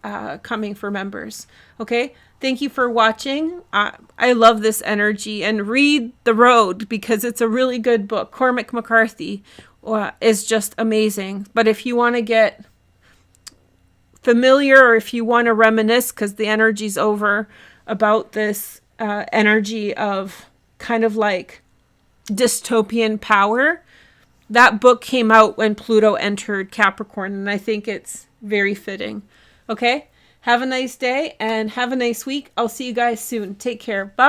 coming for members. Okay? Thank you for watching. I love this energy, and read The Road because it's a really good book. Cormac McCarthy is just amazing. But if you want to get familiar, or if you want to reminisce because the energy's over, about this energy of kind of like dystopian power, that book came out when Pluto entered Capricorn, and I think it's very fitting. Okay? Have a nice day and have a nice week. I'll see you guys soon. Take care. Bye.